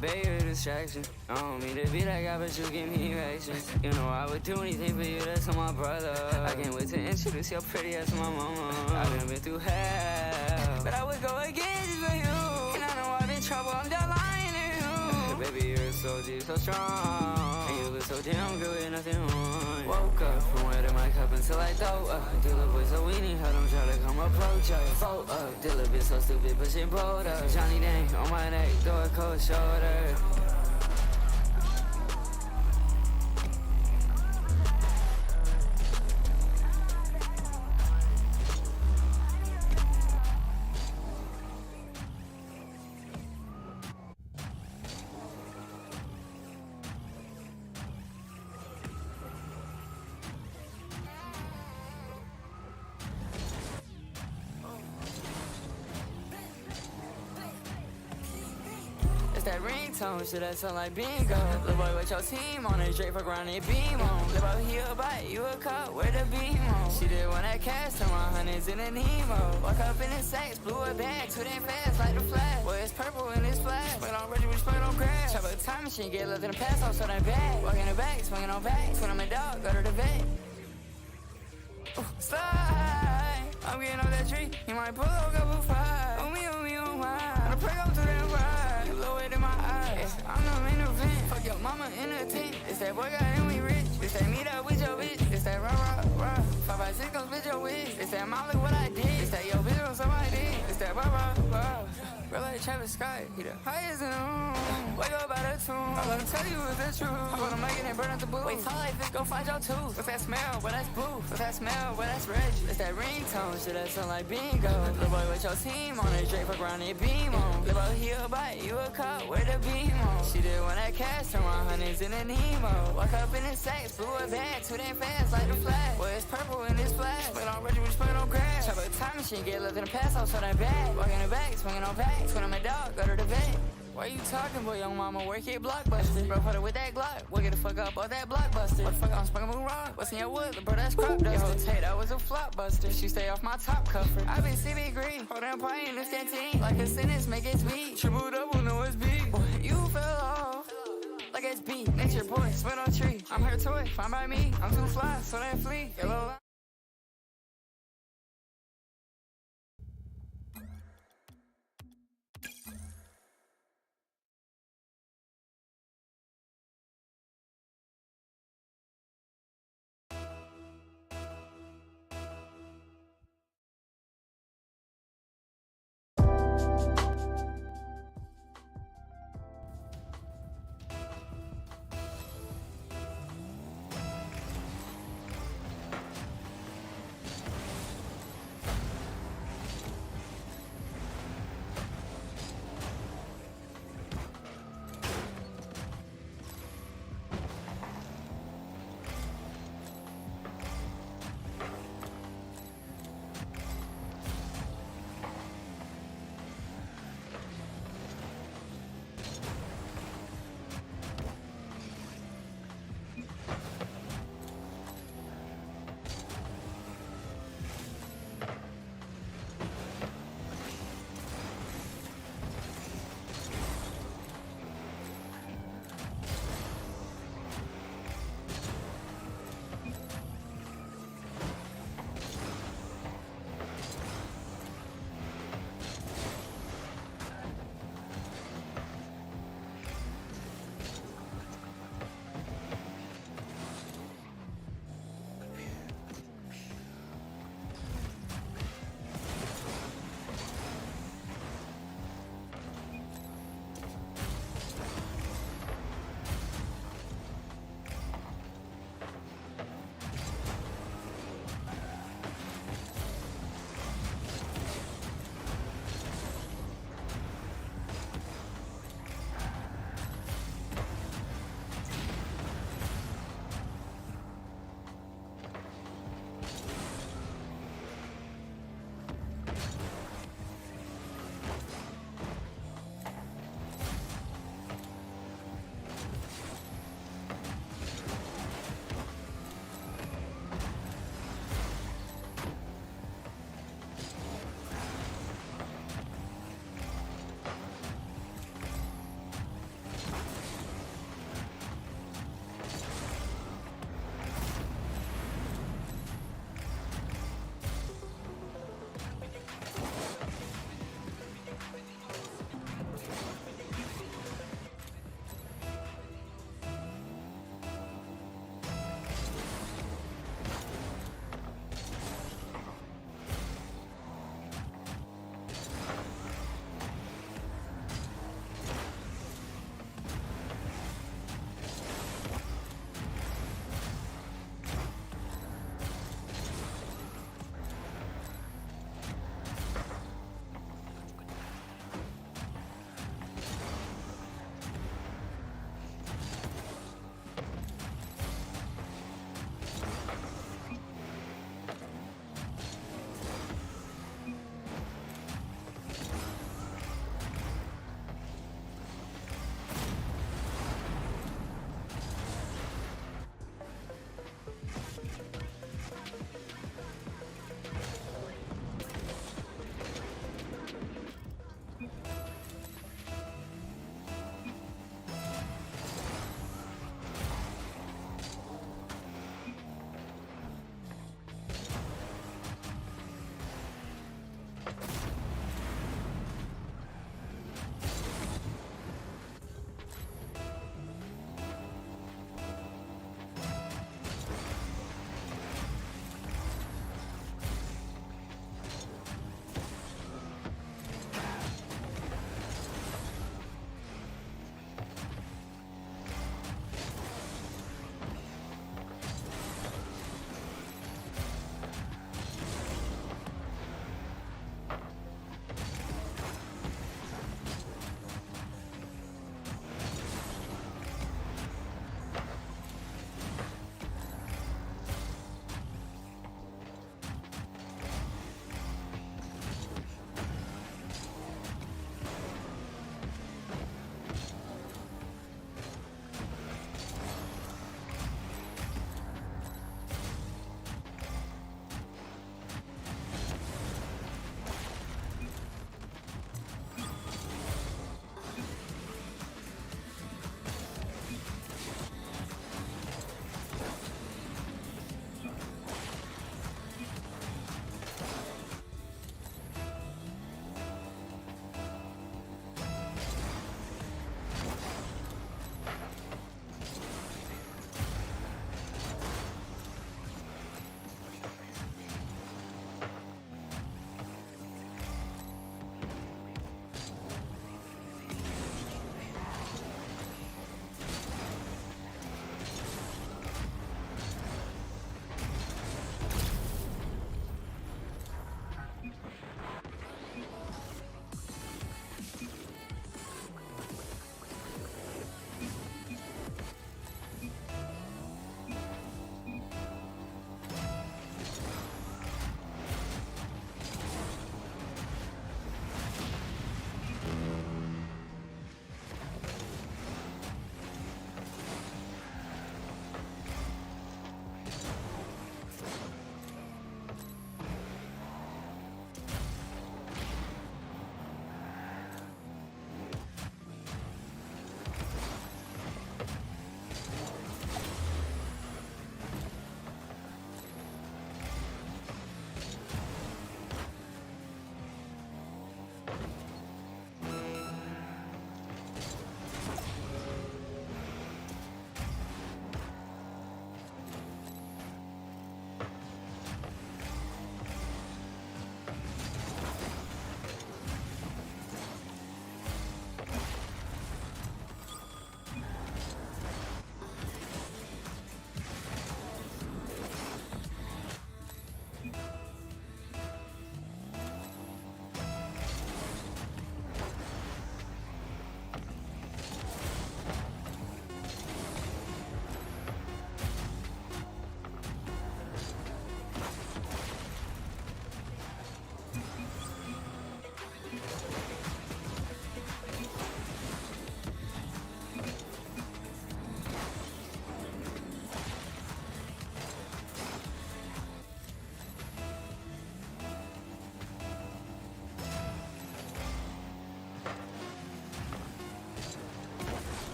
Baby, you're a distraction. I don't mean to be that guy, but you give me erections. You know I would do anything for you, that's on my brother. I can't wait to introduce your pretty ass to my mama. I've been through hell, but I would go again just for you. And I know I've been trouble, I'm done lying to you. Baby, you're so deep, so strong. And you look so damn good with nothing on. Woke up from where to my cup until I throw up. Dealer boy so weenie, had him try to come approach us. Fold up, dealer bitch so stupid, pushing bold up. Johnny Dang on my neck, throw a cold shoulder. That ringtone, shit that sound like bingo. Little boy with your team on it, Drake fuck around and beam on. Little boy, he a bite, you a cup, where the beam on. She did one that cast, turn my hundreds in a Nemo. Walk up in his sex, blew it back, too damn fast like the flash. Boy, it's purple in his flash, but on Reggie, we split on crash. Chop a time machine, get left in the past, off so that bad. Walk in the back, swinging on back, when I'm a dog, go to the vet. Slide, I'm getting off that tree, he might pull up a couple five. Oh me, oh my, I'm pray up to that ride. Low it in my eyes, I'm the main event. Fuck your mama in a tent. It's that boy got and we rich. It's that meet up with your bitch. It's that rah. 5 by 6 gon' split your wig. It's that Molly what I did. It's that yo bitch on somebody did. It's that rah. Real like Travis Scott, he the highest in the room. Wake up out of tune. All I'm tell you is the truth. I'm gonna make it and burn out the booth. Wait till life is go find your tooth. What's that smell? Well that's blue. What's that smell? Well that's red. It's that ringtone, shit that sound like bingo. Little boy with your team on it, Drake fuck around and beam on. Little boy he a bite, you a cup, where the beam on. She did one that cast, turn my hundreds in a Nemo. Walk up in his sex, blew it back, too damn fast like the flash. Boy it's purple in his flash, but on Reggie we split on grass. Chop a time machine, get left in the past, off so that bad. Walk in the back, swinging on back, when I'm a dog, go to the vet. Why you talking, boy? Young mama work it blockbuster. Bro, put it with that Glock. We'll get the fuck up off that blockbuster. What the fuck, I'm smoking moon rock. What's in your wood? Bro, that's crop dust. Yo, Tay, that was a flop buster. She stay off my top cover. I been CB green. Hold on, pie in this canteen. Like a sentence, make it speed. Triple double, no it's B. Boy, you fell off. Like it's B. Nature boy, sweat on tree. I'm her toy, fine by me. I'm too fly, so that flee. Yellow line.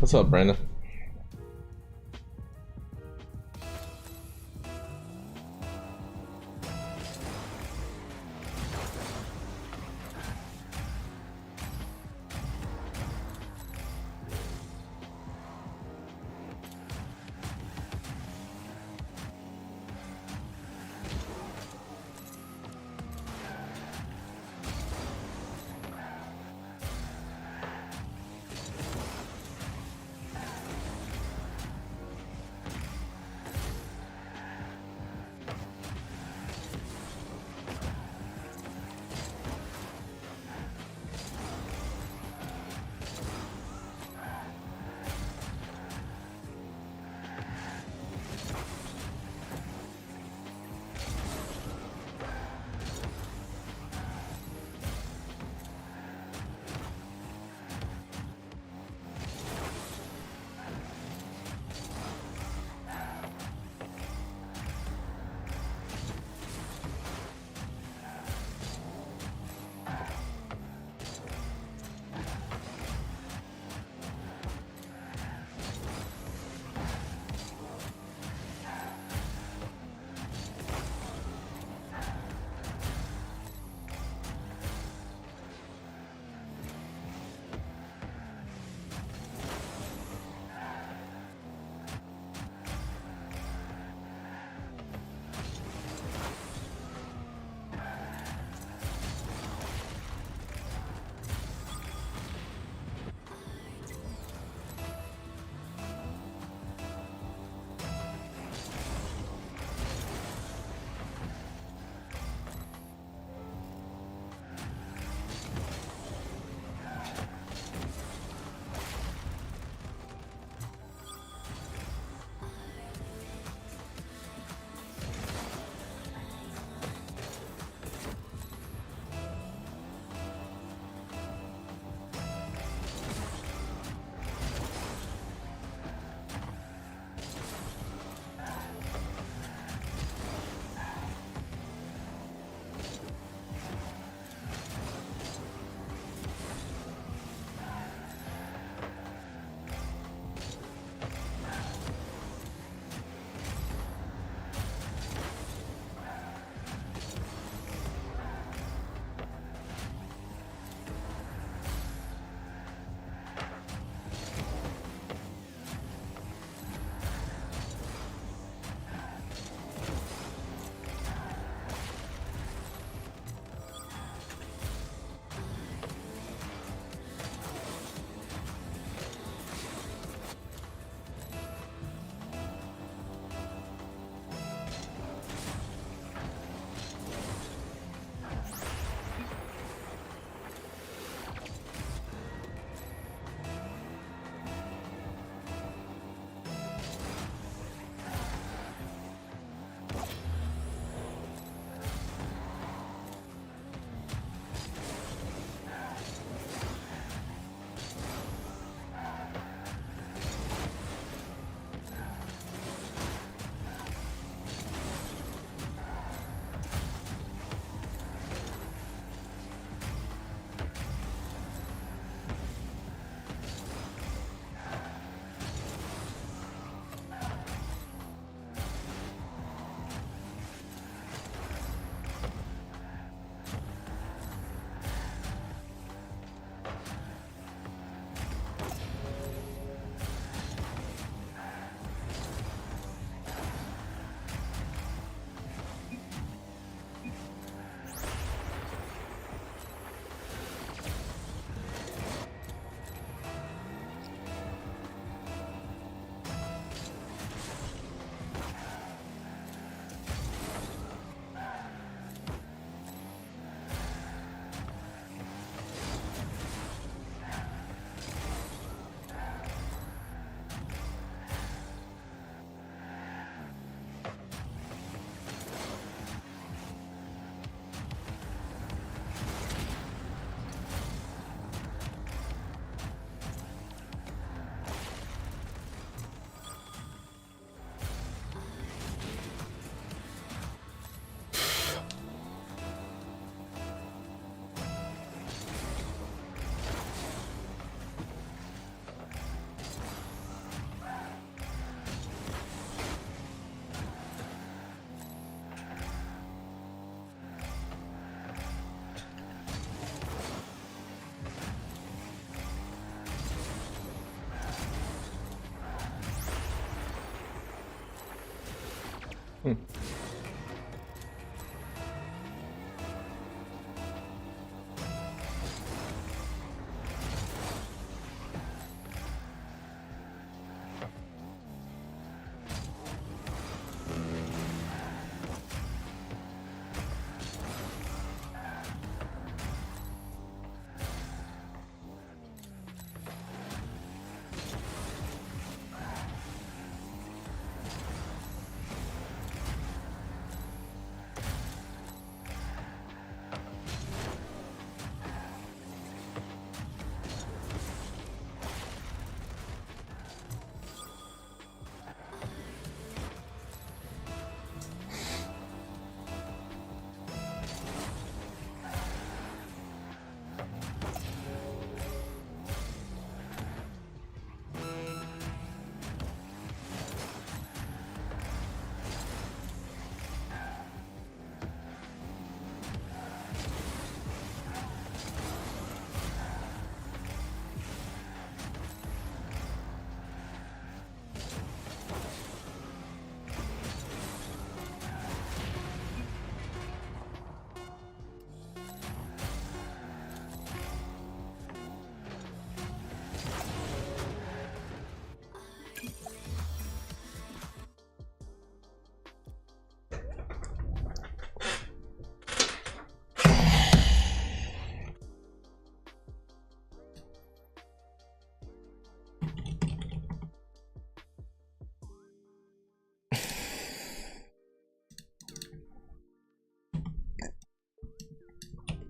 What's up, Brandon? Hmm.